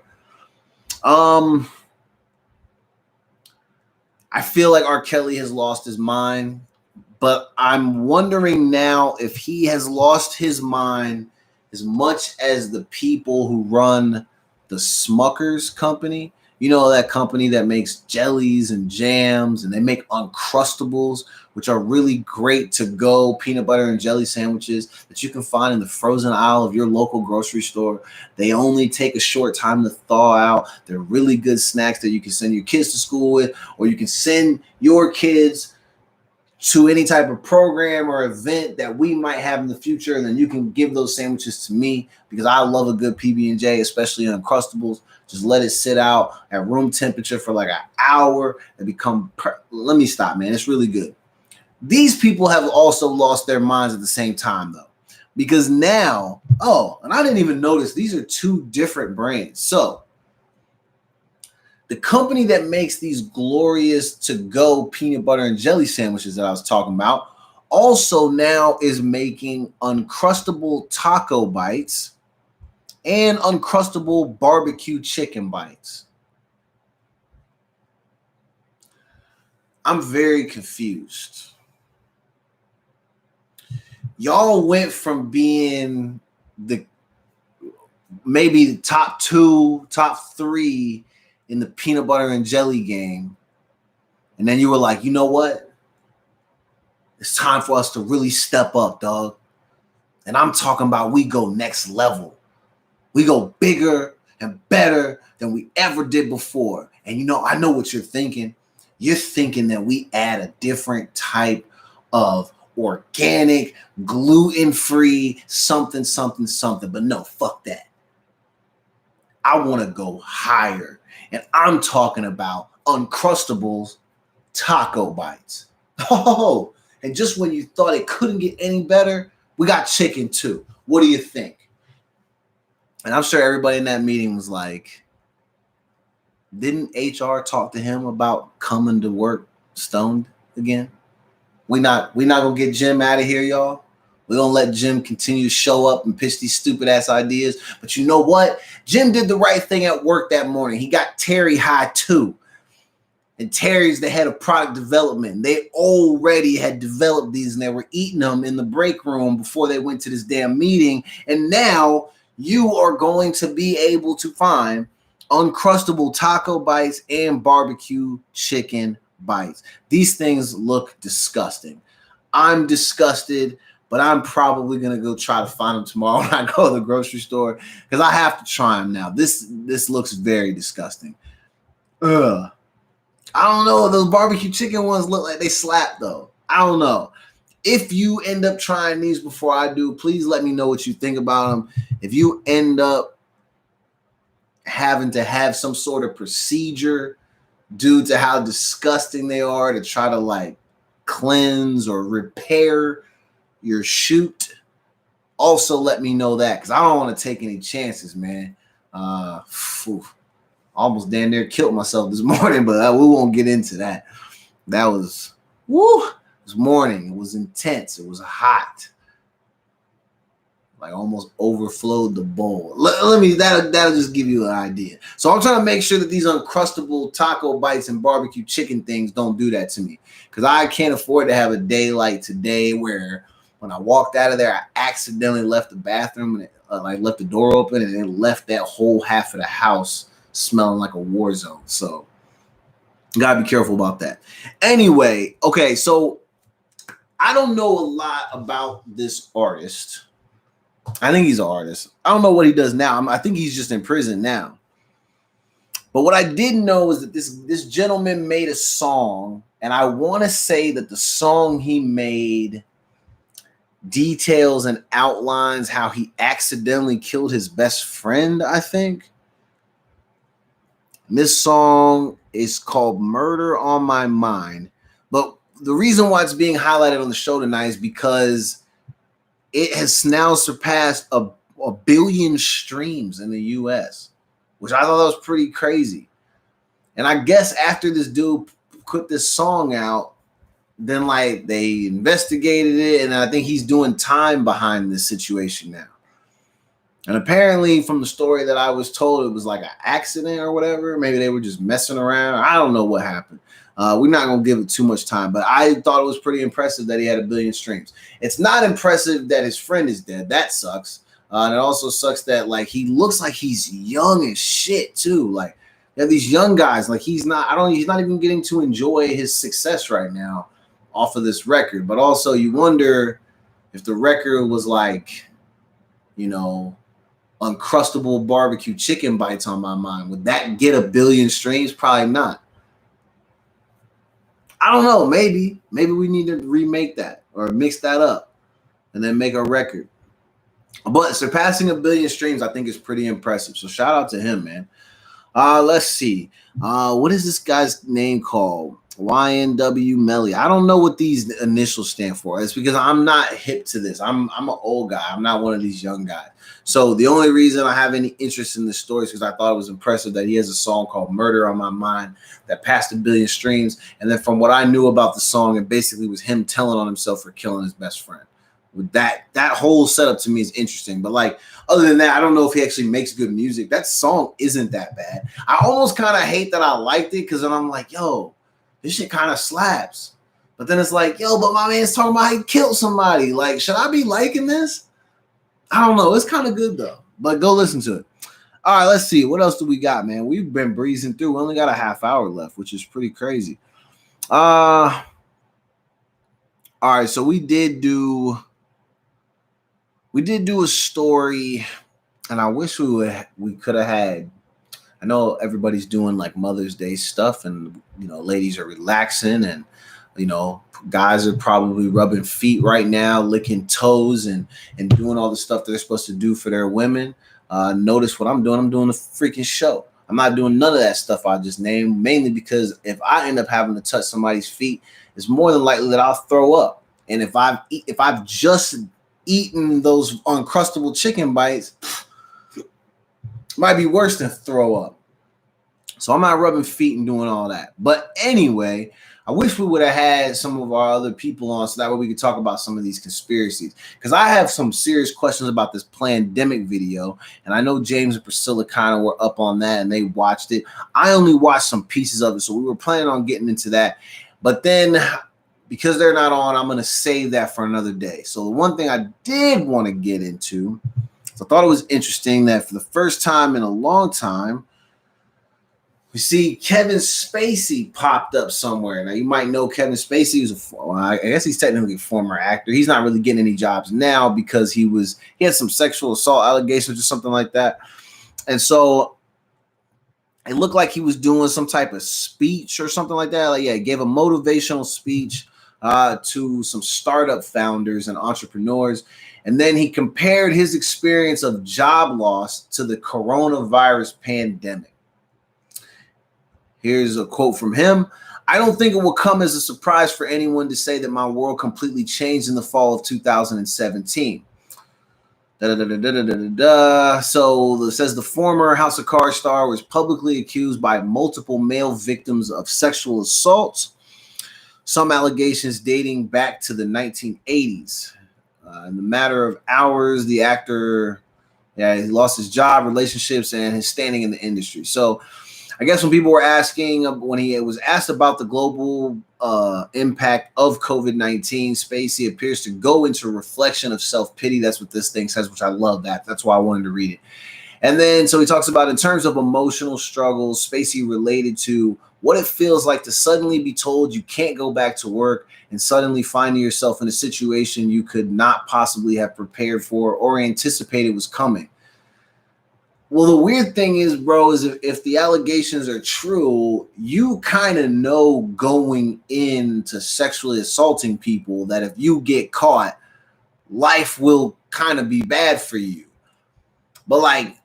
I feel like R. Kelly has lost his mind, but I'm wondering now if he has lost his mind as much as the people who run the Smuckers company. You know, that company that makes jellies and jams, and they make Uncrustables, which are really great to go peanut butter and jelly sandwiches that you can find in the frozen aisle of your local grocery store. They only take a short time to thaw out. They're really good snacks that you can send your kids to school with, or you can send your kids to any type of program or event that we might have in the future, and then you can give those sandwiches to me because I love a good PB&J, especially Uncrustables. Just let it sit out at room temperature for like an hour and let me stop, man. It's really good. These people have also lost their minds at the same time, though, because now, and I didn't even notice these are two different brands. So the company that makes these glorious to-go peanut butter and jelly sandwiches that I was talking about also now is making Uncrustable taco bites and Uncrustable barbecue chicken bites. I'm very confused. Y'all went from being maybe the top 2, top 3 in the peanut butter and jelly game. And then you were like, you know what? It's time for us to really step up, dog. And I'm talking about we go next level. We go bigger and better than we ever did before. And you know, I know what you're thinking. You're thinking that we add a different type of organic, gluten-free, something. But no, fuck that. I want to go higher. And I'm talking about Uncrustables taco bites. Oh, and just when you thought it couldn't get any better, we got chicken too. What do you think? And I'm sure everybody in that meeting was like, didn't HR talk to him about coming to work stoned again? We not gonna get Jim out of here, y'all. We're gonna let Jim continue to show up and pitch these stupid ass ideas. But you know what? Jim did the right thing at work that morning. He got Terry high too. And Terry's the head of product development. They already had developed these and they were eating them in the break room before they went to this damn meeting. And now you are going to be able to find Uncrustable taco bites and barbecue chicken bites. These things look disgusting. I'm disgusted, but I'm probably going to go try to find them tomorrow when I go to the grocery store because I have to try them now. This looks very disgusting. Ugh. I don't know. Those barbecue chicken ones look like they slap, though. I don't know. If you end up trying these before I do, please let me know what you think about them. If you end up having to have some sort of procedure due to how disgusting they are to try to like cleanse or repair your shoot, also let me know that because I don't want to take any chances, man. Almost damn near killed myself this morning, but we won't get into that. That was this morning. It was intense. It was hot. like almost overflowed the bowl. That'll just give you an idea. So I'm trying to make sure that these Uncrustable taco bites and barbecue chicken things don't do that to me, because I can't afford to have a day like today where when I walked out of there, I accidentally left the bathroom and left the door open, and it left that whole half of the house smelling like a war zone. So gotta be careful about that. Anyway, okay, so I don't know a lot about this artist. I think he's an artist. I don't know what he does now. I think he's just in prison now. But what I did know is that this gentleman made a song, and I want to say that the song he made details and outlines how he accidentally killed his best friend, I think. And this song is called Murder on My Mind. But the reason why it's being highlighted on the show tonight is because it has now surpassed a billion streams in the US, which I thought that was pretty crazy. And I guess after this dude put this song out, then like they investigated it, and I think he's doing time behind this situation now. And apparently from the story that I was told, it was like an accident or whatever. Maybe they were just messing around. I don't know what happened. We're not going to give it too much time, but I thought it was pretty impressive that he had a billion streams. It's not impressive that his friend is dead. That sucks. And it also sucks that like he looks like he's young as shit too. Like you have these young guys, like he's not even getting to enjoy his success right now off of this record. But also you wonder if the record was like, you know, Uncrustable barbecue chicken bites on my mind, would that get a billion streams? Probably not. I don't know. Maybe we need to remake that or mix that up and then make a record. But surpassing a billion streams, I think, is pretty impressive. So shout out to him, man. Let's see. What is this guy's name called? YNW Melly. I don't know what these initials stand for. It's because I'm not hip to this. I'm an old guy. I'm not one of these young guys. So the only reason I have any interest in this story is because I thought it was impressive that he has a song called Murder on My Mind that passed a billion streams. And then from what I knew about the song, it basically was him telling on himself for killing his best friend. With that whole setup to me is interesting. But like other than that, I don't know if he actually makes good music. That song isn't that bad. I almost kind of hate that I liked it because then I'm like, yo, this shit kind of slaps. But then it's like, yo, but my man's talking about how he killed somebody. Like, should I be liking this? I don't know. It's kind of good though. But go listen to it. All right, let's see. What else do we got, man? We've been breezing through. We only got a half hour left, which is pretty crazy. All right, so we did do a story, and I wish we could have had. I know everybody's doing like Mother's Day stuff, and you know, ladies are relaxing, and you know, guys are probably rubbing feet right now, licking toes, and doing all the stuff they're supposed to do for their women. Notice what I'm doing. I'm doing a freaking show. I'm not doing none of that stuff I just named, mainly because if I end up having to touch somebody's feet, it's more than likely that I'll throw up. And if I've just eaten those Uncrustable chicken bites, might be worse than throw up. So I'm not rubbing feet and doing all that. But anyway, I wish we would have had some of our other people on so that way we could talk about some of these conspiracies. Because I have some serious questions about this Plandemic video. And I know James and Priscilla kind of were up on that and they watched it. I only watched some pieces of it. So we were planning on getting into that. But then because they're not on, I'm going to save that for another day. So the one thing I did want to get into, so I thought it was interesting that for the first time in a long time, we see Kevin Spacey popped up somewhere. Now, you might know Kevin Spacey. I guess he's technically a former actor. He's not really getting any jobs now because he had some sexual assault allegations or something like that. And so it looked like he was doing some type of speech or something like that. Like, yeah, he gave a motivational speech to some startup founders and entrepreneurs. And then he compared his experience of job loss to the coronavirus pandemic. Here's a quote from him. I don't think it will come as a surprise for anyone to say that my world completely changed in the fall of 2017. So it says the former House of Cards star was publicly accused by multiple male victims of sexual assault, some allegations dating back to the 1980s. In the matter of hours, the actor, he lost his job, relationships, and his standing in the industry. So I guess when people were asking, when he was asked about the global impact of COVID-19, Spacey appears to go into reflection of self-pity. That's what this thing says, which I love that. That's why I wanted to read it. And then, so he talks about in terms of emotional struggles, Spacey related to what it feels like to suddenly be told you can't go back to work and suddenly finding yourself in a situation you could not possibly have prepared for or anticipated was coming. Well, the weird thing is, bro, is if the allegations are true, you kind of know going into sexually assaulting people that if you get caught, life will kind of be bad for you. But like,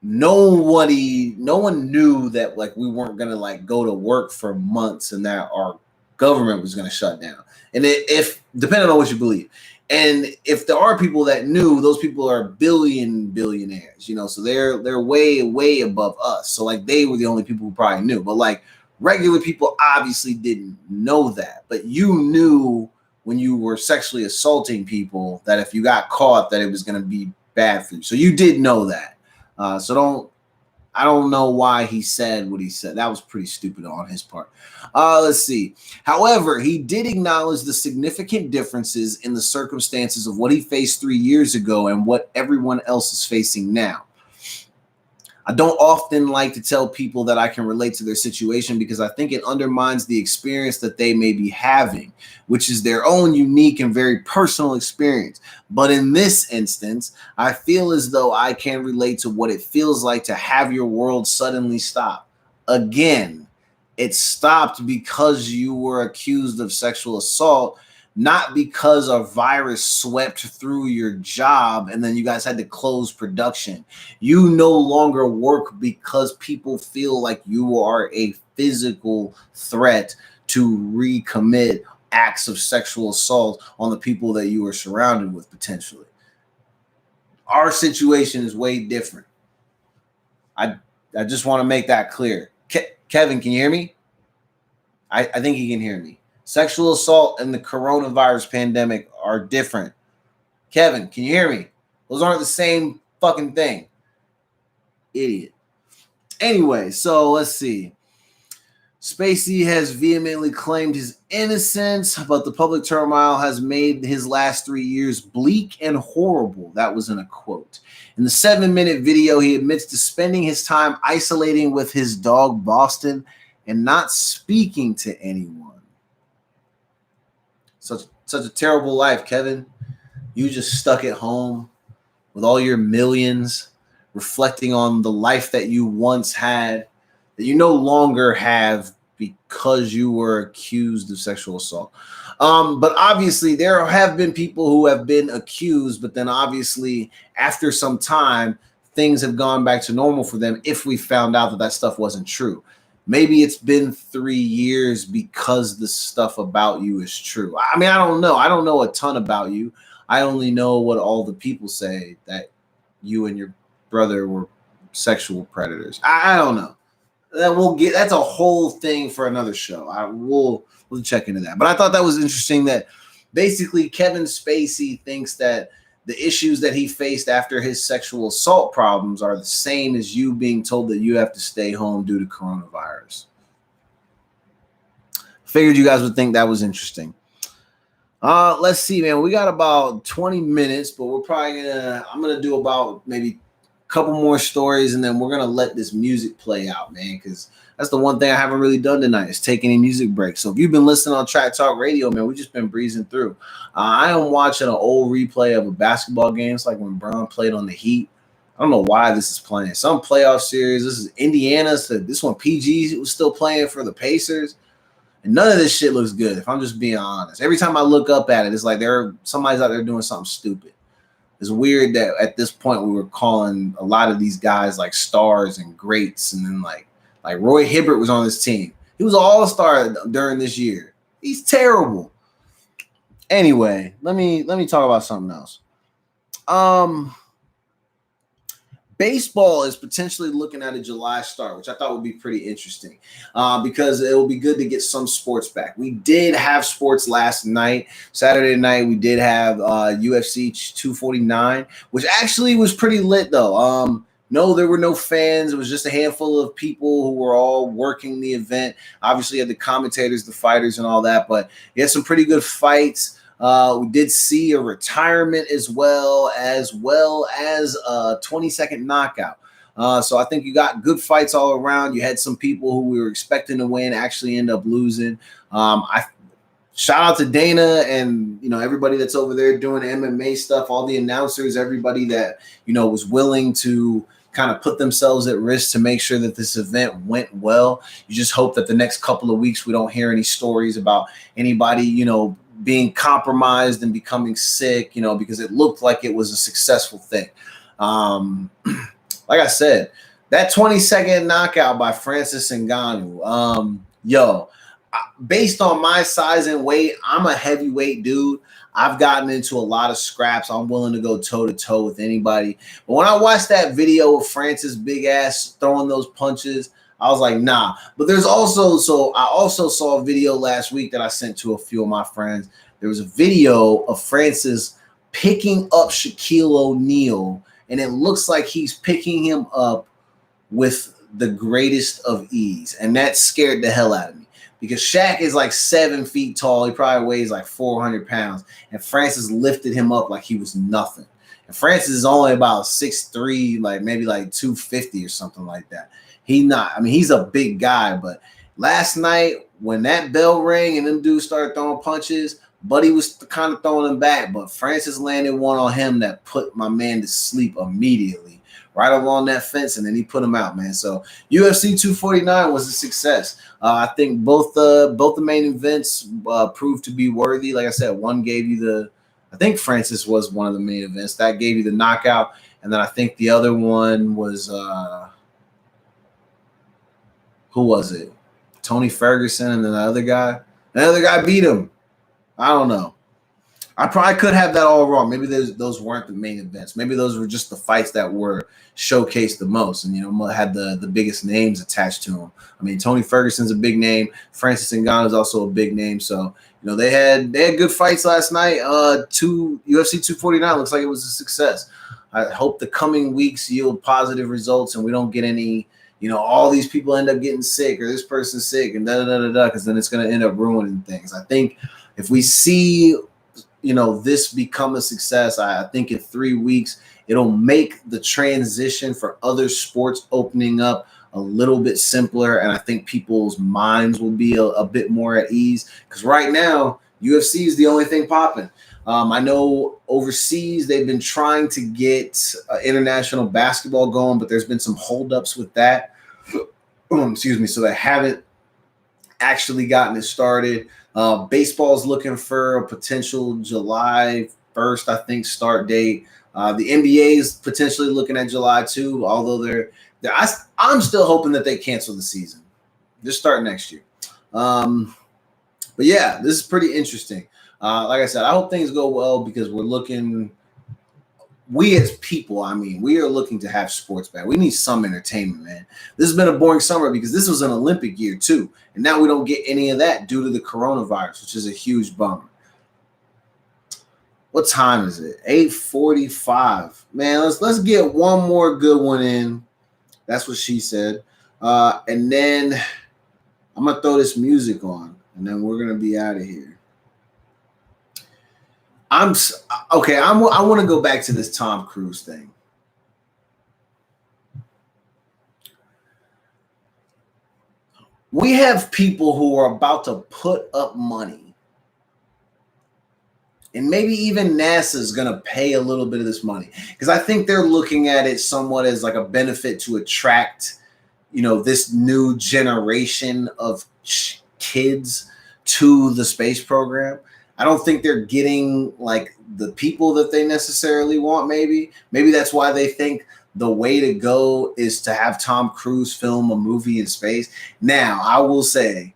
no one knew that like we weren't gonna like go to work for months and that our government was gonna shut down. And if depending on what you believe, and if there are people that knew, those people are billionaires, so they're way above us. So like they were the only people who probably knew, but like regular people obviously didn't know that. But you knew when you were sexually assaulting people that if you got caught that it was gonna be bad for you. So you did know that. I don't know why he said what he said. That was pretty stupid on his part. Let's see. However, he did acknowledge the significant differences in the circumstances of what he faced 3 years ago and what everyone else is facing now. I don't often like to tell people that I can relate to their situation because I think it undermines the experience that they may be having, which is their own unique and very personal experience. But in this instance, I feel as though I can relate to what it feels like to have your world suddenly stop. Again, it stopped because you were accused of sexual assault, not because a virus swept through your job and then you guys had to close production. You no longer work because people feel like you are a physical threat to recommit acts of sexual assault on the people that you are surrounded with potentially. Our situation is way different. I just want to make that clear. Kevin, can you hear me? I think he can hear me. Sexual assault and the coronavirus pandemic are different. Kevin, can you hear me? Those aren't the same fucking thing. Idiot. Anyway, so let's see. Spacey has vehemently claimed his innocence, but the public turmoil has made his last 3 years bleak and horrible. That was in a quote. In the 7-minute video, he admits to spending his time isolating with his dog, Boston, and not speaking to anyone. Such a terrible life, Kevin. You just stuck at home with all your millions, reflecting on the life that you once had, that you no longer have because you were accused of sexual assault. But obviously, there have been people who have been accused, but then obviously, after some time, things have gone back to normal for them if we found out that stuff wasn't true. Maybe it's been 3 years because the stuff about you is true. I mean, I don't know. I don't know a ton about you. I only know what all the people say, that you and your brother were sexual predators. I don't know. That's a whole thing for another show. We'll check into that. But I thought that was interesting that basically Kevin Spacey thinks that the issues that he faced after his sexual assault problems are the same as you being told that you have to stay home due to coronavirus. Figured you guys would think that was interesting. Let's see, man. We got about 20 minutes, but I'm gonna do about maybe a couple more stories, and then we're gonna let this music play out, man, because that's the one thing I haven't really done tonight is take any music breaks. So if you've been listening on Track Talk Radio, man, we've just been breezing through. I am watching an old replay of a basketball game. It's like when Brown played on the Heat. I don't know why this is playing. Some playoff series. This is Indiana. So this one PG was still playing for the Pacers. And none of this shit looks good, if I'm just being honest. Every time I look up at it, it's like somebody's out there doing something stupid. It's weird that at this point we were calling a lot of these guys like stars and greats, and then like Roy Hibbert was on this team. He was an all-star during this year. He's terrible. Anyway, let me talk about something else. baseball is potentially looking at a July start, which I thought would be pretty interesting because it will be good to get some sports back. We did have sports last night. Saturday night, we did have UFC 249, which actually was pretty lit, though. No, there were no fans. It was just a handful of people who were all working the event. Obviously, you had the commentators, the fighters, and all that, but you had some pretty good fights. We did see a retirement as well as a 20-second knockout. So I think you got good fights all around. You had some people who we were expecting to win actually end up losing. I shout out to Dana and everybody that's over there doing MMA stuff, all the announcers, everybody that was willing to kind of put themselves at risk to make sure that this event went well. You just hope that the next couple of weeks we don't hear any stories about anybody being compromised and becoming sick, because it looked like it was a successful thing. Like I said, that 20-second knockout by Francis Ngannou, based on my size and weight, I'm a heavyweight dude. I've gotten into a lot of scraps. I'm willing to go toe-to-toe with anybody. But when I watched that video of Francis big ass throwing those punches, I was like, nah. But I also saw a video last week that I sent to a few of my friends. There was a video of Francis picking up Shaquille O'Neal, and it looks like he's picking him up with the greatest of ease. And that scared the hell out of me. Because Shaq is like 7 feet tall. He probably weighs like 400 pounds. And Francis lifted him up like he was nothing. And Francis is only about 6'3", like maybe like 250 or something like that. He's a big guy. But last night, when that bell rang and them dudes started throwing punches, Buddy was kind of throwing them back. But Francis landed one on him that put my man to sleep immediately. Right along that fence, and then he put him out, man. So UFC 249 was a success. I think both the main events proved to be worthy. Like I said, one gave you I think Francis was one of the main events. That gave you the knockout. And then I think the other one was, who was it? Tony Ferguson, and then the other guy beat him. I don't know. I probably could have that all wrong. Maybe those weren't the main events. Maybe those were just the fights that were showcased the most and, had the biggest names attached to them. I mean, Tony Ferguson's a big name. Francis Ngannou is also a big name. So, they had good fights last night. UFC 249 looks like it was a success. I hope the coming weeks yield positive results and we don't get any, all these people end up getting sick or this person's sick and da-da-da-da-da, because then it's going to end up ruining things. I think if we see this become a success, I think in 3 weeks, it'll make the transition for other sports opening up a little bit simpler. And I think people's minds will be a bit more at ease, because right now, UFC is the only thing popping. I know overseas, they've been trying to get international basketball going, but there's been some holdups with that. Excuse me. So they haven't actually gotten it started. Baseball's looking for a potential July 1st, I think, start date. The NBA is potentially looking at July 2, although I'm still hoping that they cancel the season. Just start next year. But yeah, this is pretty interesting. Like I said, I hope things go well because we as people, we are looking to have sports back. We need some entertainment, man. This has been a boring summer because this was an Olympic year too. And now we don't get any of that due to the coronavirus, which is a huge bummer. What time is it? 8:45. Man, let's get one more good one in. That's what she said. And then I'm going to throw this music on, and then we're going to be out of here. I want to go back to this Tom Cruise thing. We have people who are about to put up money, and maybe even NASA is going to pay a little bit of this money, because I think they're looking at it somewhat as like a benefit to attract, this new generation of kids to the space program. I don't think they're getting like the people that they necessarily want. Maybe that's why they think the way to go is to have Tom Cruise film a movie in space. Now, I will say,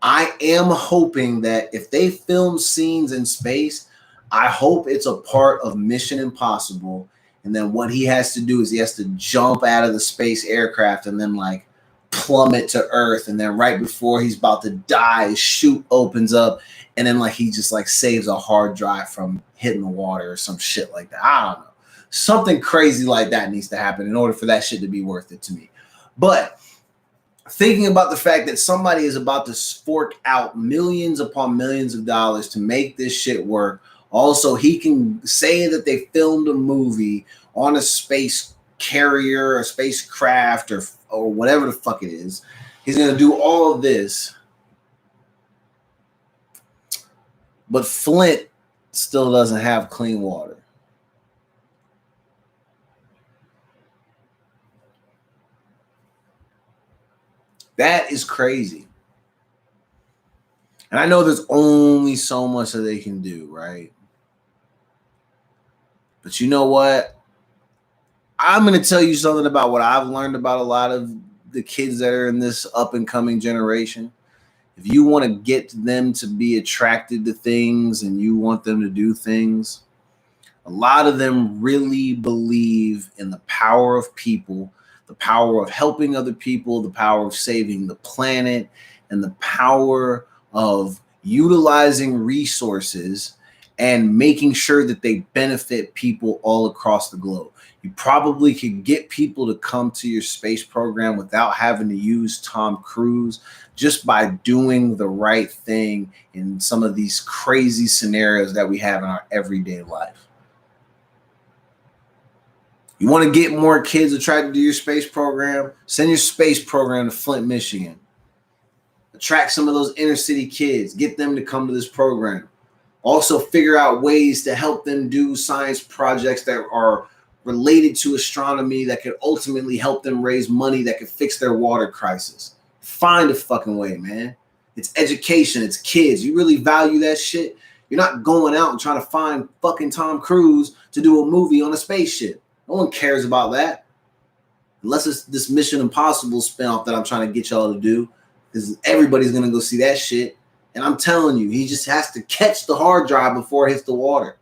I am hoping that if they film scenes in space, I hope it's a part of Mission Impossible And then what he has to do is he has to jump out of the space aircraft and then like plummet to Earth. And then right before he's about to die, his chute opens up, and then like he just like saves a hard drive from hitting the water or some shit like that. I don't know. Something crazy like that needs to happen in order for that shit to be worth it to me. But thinking about the fact that somebody is about to fork out millions upon millions of dollars to make this shit work. Also, he can say that they filmed a movie on a space carrier, a spacecraft, or whatever the fuck it is. He's going to do all of this. But Flint still doesn't have clean water. That is crazy. And I know there's only so much that they can do, right? But you know what? I'm going to tell you something about what I've learned about a lot of the kids that are in this up and coming generation. If you want to get them to be attracted to things and you want them to do things, a lot of them really believe in the power of people, the power of helping other people, the power of saving the planet, and the power of utilizing resources and making sure that they benefit people all across the globe. You probably could get people to come to your space program without having to use Tom Cruise, just by doing the right thing in some of these crazy scenarios that we have in our everyday life. You want to get more kids attracted to your space program? Send your space program to Flint, Michigan. Attract some of those inner city kids. Get them to come to this program. Also figure out ways to help them do science projects that are related to astronomy that could ultimately help them raise money that could fix their water crisis. Find a fucking way, man. It's education. It's kids. You really value that shit? You're not going out and trying to find fucking Tom Cruise to do a movie on a spaceship. No one cares about that. Unless it's this Mission Impossible spinoff that I'm trying to get y'all to do. Because everybody's going to go see that shit. And I'm telling you, he just has to catch the hard drive before it hits the water.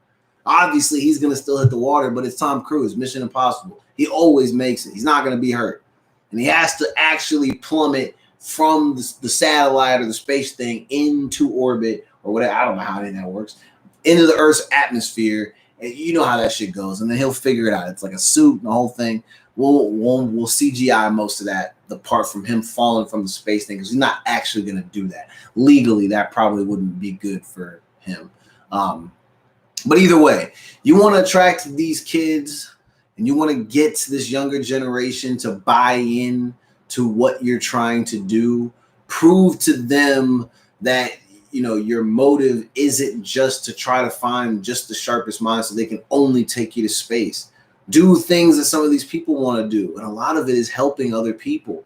Obviously, he's going to still hit the water, but it's Tom Cruise, Mission Impossible. He always makes it. He's not going to be hurt. And he has to actually plummet from the satellite or the space thing into orbit or whatever. I don't know how that works. Into the Earth's atmosphere. And you know how that shit goes. And then he'll figure it out. It's like a suit and the whole thing. We'll CGI most of that, the part from him falling from the space thing, because he's not actually going to do that. Legally, that probably wouldn't be good for him. But either way, you want to attract these kids and you want to get this younger generation to buy in to what you're trying to do. Prove to them that, you know, your motive isn't just to try to find just the sharpest mind so they can only take you to space. Do things that some of these people want to do. And a lot of it is helping other people.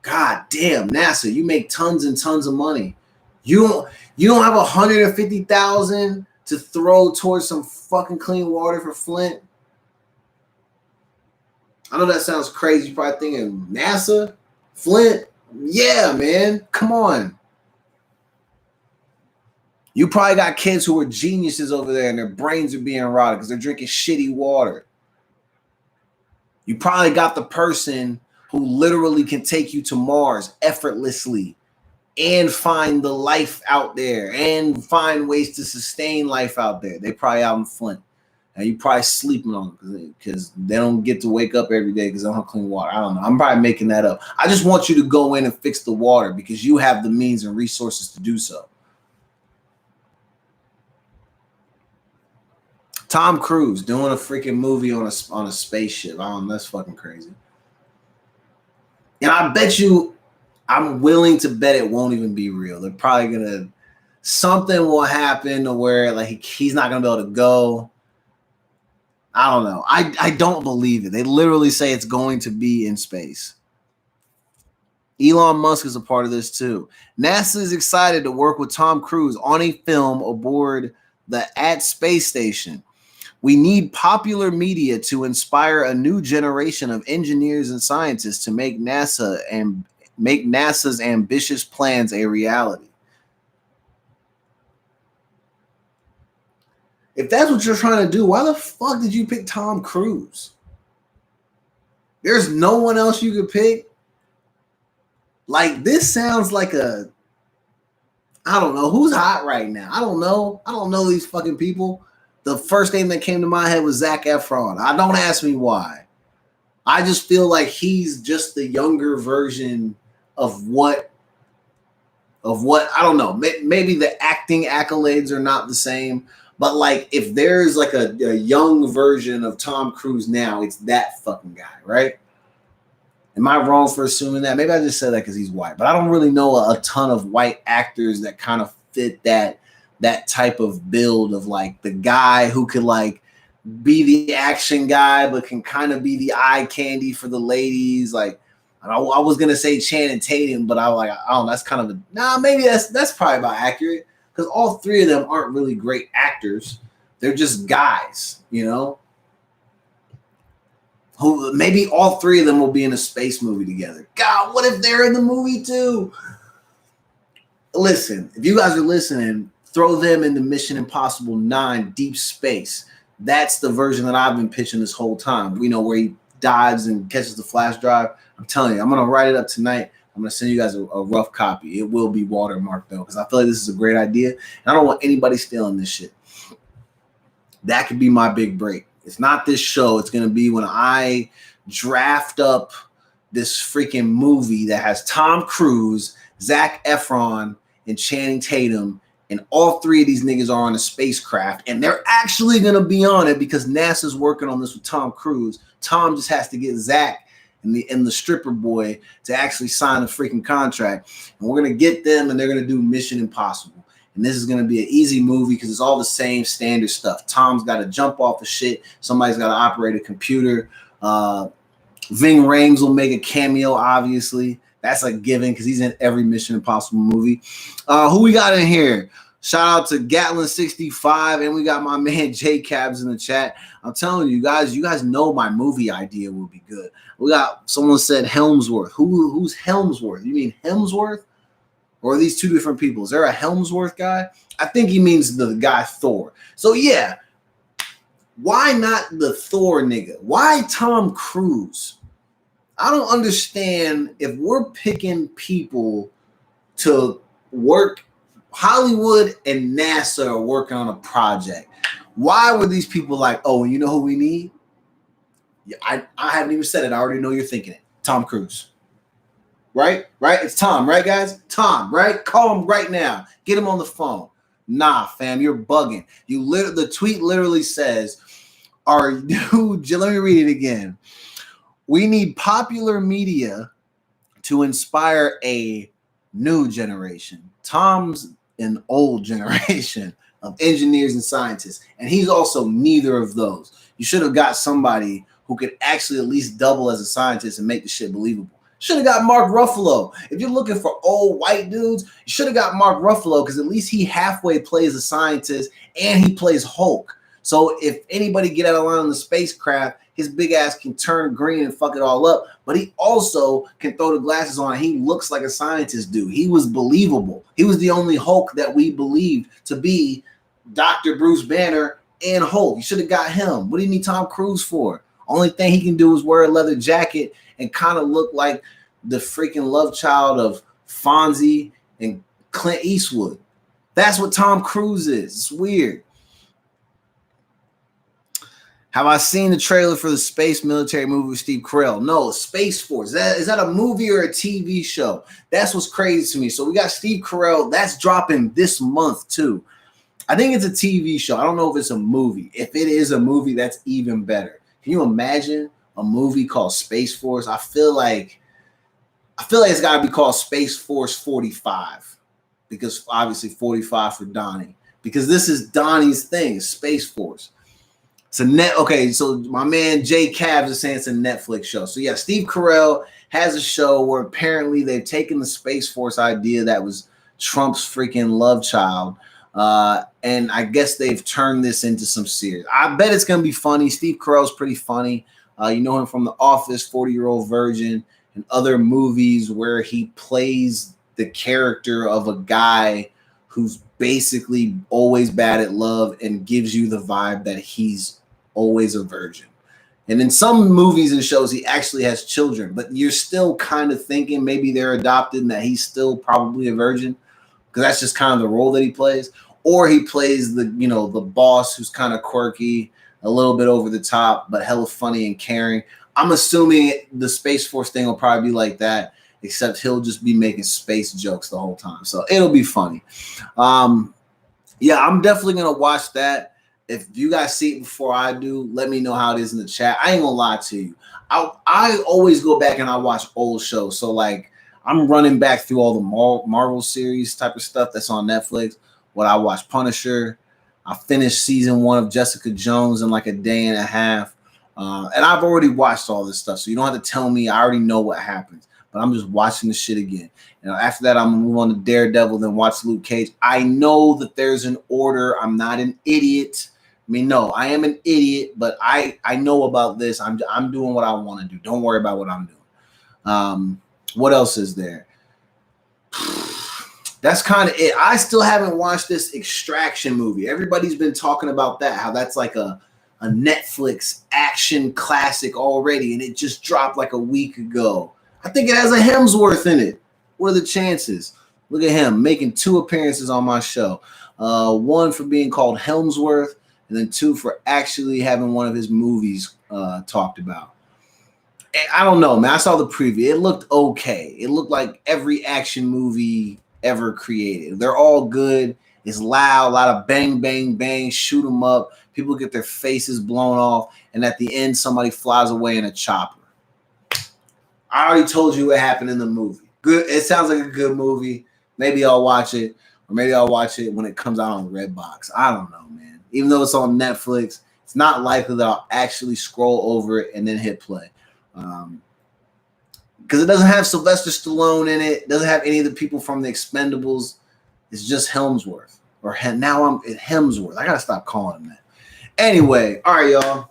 God damn, NASA, you make tons and tons of money. You don't have 150,000 to throw towards some fucking clean water for Flint. I know that sounds crazy. You're probably thinking NASA, Flint. Yeah, man, come on. You probably got kids who are geniuses over there and their brains are being rotted because they're drinking shitty water. You probably got the person who literally can take you to Mars effortlessly and find the life out there and find ways to sustain life out there. They probably out in Flint. And you probably sleeping on them because they don't get to wake up every day because they don't have clean water. I don't know. I'm probably making that up. I just want you to go in and fix the water because you have the means and resources to do so. Tom Cruise doing a freaking movie on a spaceship. I don't know. That's fucking crazy. And I bet you, I'm willing to bet it won't even be real. They're probably gonna, something will happen to where like he's not gonna be able to go. I don't know. I don't believe it. They literally say it's going to be in space. Elon Musk is a part of this too. NASA is excited to work with Tom Cruise on a film aboard the space station. We need popular media to inspire a new generation of engineers and scientists to make NASA's ambitious plans a reality. If that's what you're trying to do, why the fuck did you pick Tom Cruise? There's no one else you could pick. Like, this sounds like a, I don't know who's hot right now. I don't know these fucking people. The first name that came to my head was Zac Efron. I don't ask me why. I just feel like he's just the younger version of what I don't know. Maybe the acting accolades are not the same, but like if there's like a young version of Tom Cruise now, it's that fucking guy, right? Am I wrong for assuming that? Maybe I just said that because he's white, but I don't really know a ton of white actors that kind of fit that type of build of like the guy who could like be the action guy, but can kind of be the eye candy for the ladies. Like I was gonna say Channing Tatum, but I was like, I don't know, that's kind of maybe that's probably about accurate because all three of them aren't really great actors. They're just guys, you know. Who maybe all three of them will be in a space movie together. God, what if they're in the movie too? Listen, if you guys are listening, throw them into Mission Impossible 9 Deep Space. That's the version that I've been pitching this whole time. We know where he dives and catches the flash drive. I'm telling you, I'm going to write it up tonight. I'm going to send you guys a rough copy. It will be watermarked, though, because I feel like this is a great idea. And I don't want anybody stealing this shit. That could be my big break. It's not this show. It's going to be when I draft up this freaking movie that has Tom Cruise, Zac Efron, and Channing Tatum, and all three of these niggas are on a spacecraft, and they're actually going to be on it because NASA's working on this with Tom Cruise. Tom just has to get Zac and the stripper boy to actually sign a freaking contract, and we're going to get them, and they're going to do Mission Impossible. And this is going to be an easy movie because it's all the same standard stuff. Tom's got to jump off the shit. Somebody's got to operate a computer. Ving Rhames will make a cameo, obviously. That's a given because he's in every Mission Impossible movie. Who we got in here? Shout out to Gatlin65, and we got my man J Cabs in the chat. I'm telling you guys know my movie idea will be good. We got someone said Helmsworth. Who's Helmsworth? You mean Hemsworth? Or are these two different people? Is there a Helmsworth guy? I think he means the guy Thor. So yeah, why not the Thor nigga? Why Tom Cruise? I don't understand if we're picking people to work. Hollywood and NASA are working on a project. Why were these people like, oh, you know who we need? Yeah, I haven't even said it. I already know you're thinking it. Tom Cruise. Right? It's Tom, right, guys? Tom, right? Call him right now. Get him on the phone. Nah, fam, you're bugging. The tweet literally says, let me read it again. We need popular media to inspire a new generation. Tom's an old generation of engineers and scientists, and he's also neither of those. You should have got somebody who could actually at least double as a scientist and make the shit believable. Should have got Mark Ruffalo. If you're looking for old white dudes, you should have got Mark Ruffalo because at least he halfway plays a scientist and he plays Hulk. So if anybody get out of line on the spacecraft, his big ass can turn green and fuck it all up. But he also can throw the glasses on. He looks like a scientist dude. He was believable. He was the only Hulk that we believed to be Dr. Bruce Banner and Hulk. You should have got him. What do you need Tom Cruise for? Only thing he can do is wear a leather jacket and kind of look like the freaking love child of Fonzie and Clint Eastwood. That's what Tom Cruise is. It's weird. Have I seen the trailer for the space military movie with Steve Carell? No, Space Force. Is that a movie or a TV show? That's what's crazy to me. So we got Steve Carell. That's dropping this month too. I think it's a TV show. I don't know if it's a movie. If it is a movie, that's even better. Can you imagine a movie called Space Force? I feel like it's got to be called Space Force 45 because obviously 45 for Donnie because this is Donnie's thing, Space Force. It's a okay, so my man Jay Cabs is saying it's a Netflix show. So yeah, Steve Carell has a show where apparently they've taken the Space Force idea that was Trump's freaking love child, and I guess they've turned this into some series. I bet it's gonna be funny. Steve Carell's pretty funny. You know him from The Office, 40-Year-Old Virgin, and other movies where he plays the character of a guy who's basically always bad at love and gives you the vibe that he's always a virgin. And in some movies and shows, he actually has children, but you're still kind of thinking maybe they're adopted and that he's still probably a virgin because that's just kind of the role that he plays. Or he plays the, the boss who's kind of quirky, a little bit over the top, but hella funny and caring. I'm assuming the Space Force thing will probably be like that, except he'll just be making space jokes the whole time. So it'll be funny. Yeah, I'm definitely going to watch that. If you guys see it before I do, let me know how it is in the chat. I ain't going to lie to you. I always go back and I watch old shows. So, like, I'm running back through all the Marvel series type of stuff that's on Netflix. What I watched Punisher. I finished season 1 of Jessica Jones in like a day and a half. And I've already watched all this stuff. So you don't have to tell me. I already know what happens. But I'm just watching the shit again. After that, I'm going to move on to Daredevil, then watch Luke Cage. I know that there's an order. I'm not an idiot. I mean, no, I am an idiot, but I know about this. I'm doing what I want to do. Don't worry about what I'm doing. What else is there? That's kind of it. I still haven't watched this Extraction movie. Everybody's been talking about that, how that's like a Netflix action classic already, and it just dropped like a week ago. I think it has a Hemsworth in it. What are the chances? Look at him making 2 appearances on my show. 1 for being called Hemsworth, and then 2 for actually having one of his movies talked about. I don't know, man. I saw the preview. It looked okay. It looked like every action movie ever created. They're all good. It's loud, a lot of bang, bang, bang, shoot them up. People get their faces blown off, and at the end, somebody flies away in a chopper. I already told you what happened in the movie. Good. It sounds like a good movie. Maybe I'll watch it, or maybe I'll watch it when it comes out on Redbox. I don't know, man. Even though it's on Netflix, it's not likely that I'll actually scroll over it and then hit play. Because it doesn't have Sylvester Stallone in it. It doesn't have any of the people from the Expendables. It's just Hemsworth. Now I'm at Hemsworth. I got to stop calling him that. Anyway, all right, y'all.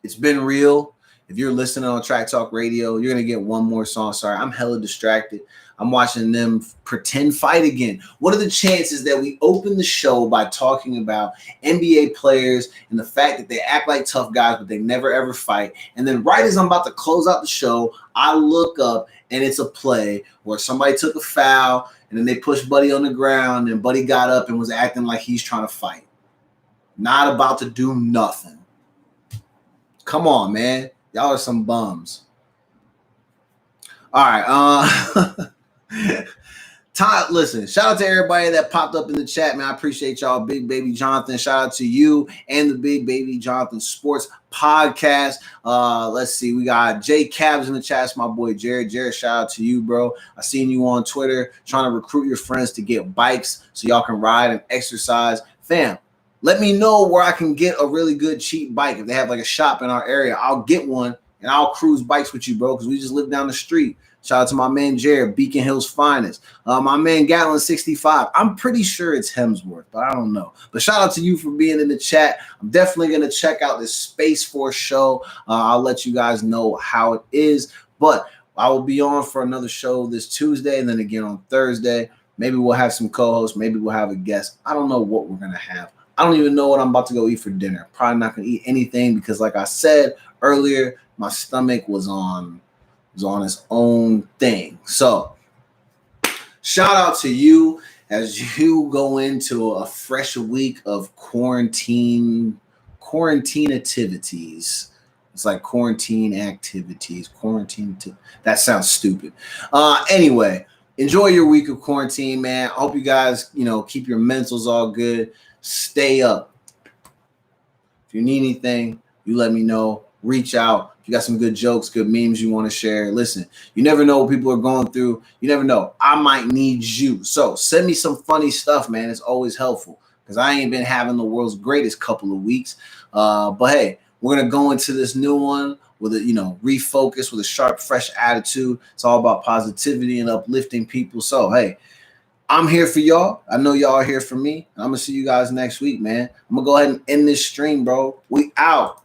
It's been real. If you're listening on Track Talk Radio, you're going to get one more song. Sorry, I'm hella distracted. I'm watching them pretend fight again. What are the chances that we open the show by talking about NBA players and the fact that they act like tough guys, but they never, ever fight? And then right as I'm about to close out the show, I look up and it's a play where somebody took a foul and then they pushed Buddy on the ground and Buddy got up and was acting like he's trying to fight. Not about to do nothing. Come on, man. Y'all are some bums. All right. Listen, shout out to everybody that popped up in the chat, man. I appreciate y'all. Big Baby Jonathan, shout out to you and the Big Baby Jonathan Sports Podcast. Let's see. We got Jay Cabs in the chat. It's my boy Jared. Jared, shout out to you, bro. I seen you on Twitter trying to recruit your friends to get bikes so y'all can ride and exercise. Fam, let me know where I can get a really good cheap bike. If they have like a shop in our area, I'll get one and I'll cruise bikes with you, bro, because we just live down the street. Shout out to my man Jared, Beacon Hills Finest. My man Gatlin 65. I'm pretty sure it's Hemsworth, but I don't know. But shout out to you for being in the chat. I'm definitely going to check out this Space Force show. I'll let you guys know how it is. But I will be on for another show this Tuesday and then again on Thursday. Maybe we'll have some co-hosts. Maybe we'll have a guest. I don't know what we're going to have. I don't even know what I'm about to go eat for dinner. Probably not going to eat anything because, like I said earlier, my stomach was on its own thing. So shout out to you as you go into a fresh week of quarantine activities. It's like quarantine activities. That sounds stupid. Anyway, enjoy your week of quarantine, man. I hope you guys, keep your mentals all good. Stay up. If you need anything, you let me know. Reach out. If you got some good jokes, good memes you want to share, listen, you never know what people are going through. You never know. I might need you. So send me some funny stuff, man. It's always helpful because I ain't been having the world's greatest couple of weeks. But hey, we're going to go into this new one with a, refocus with a sharp, fresh attitude. It's all about positivity and uplifting people. So, hey, I'm here for y'all. I know y'all are here for me. I'm going to see you guys next week, man. I'm going to go ahead and end this stream, bro. We out.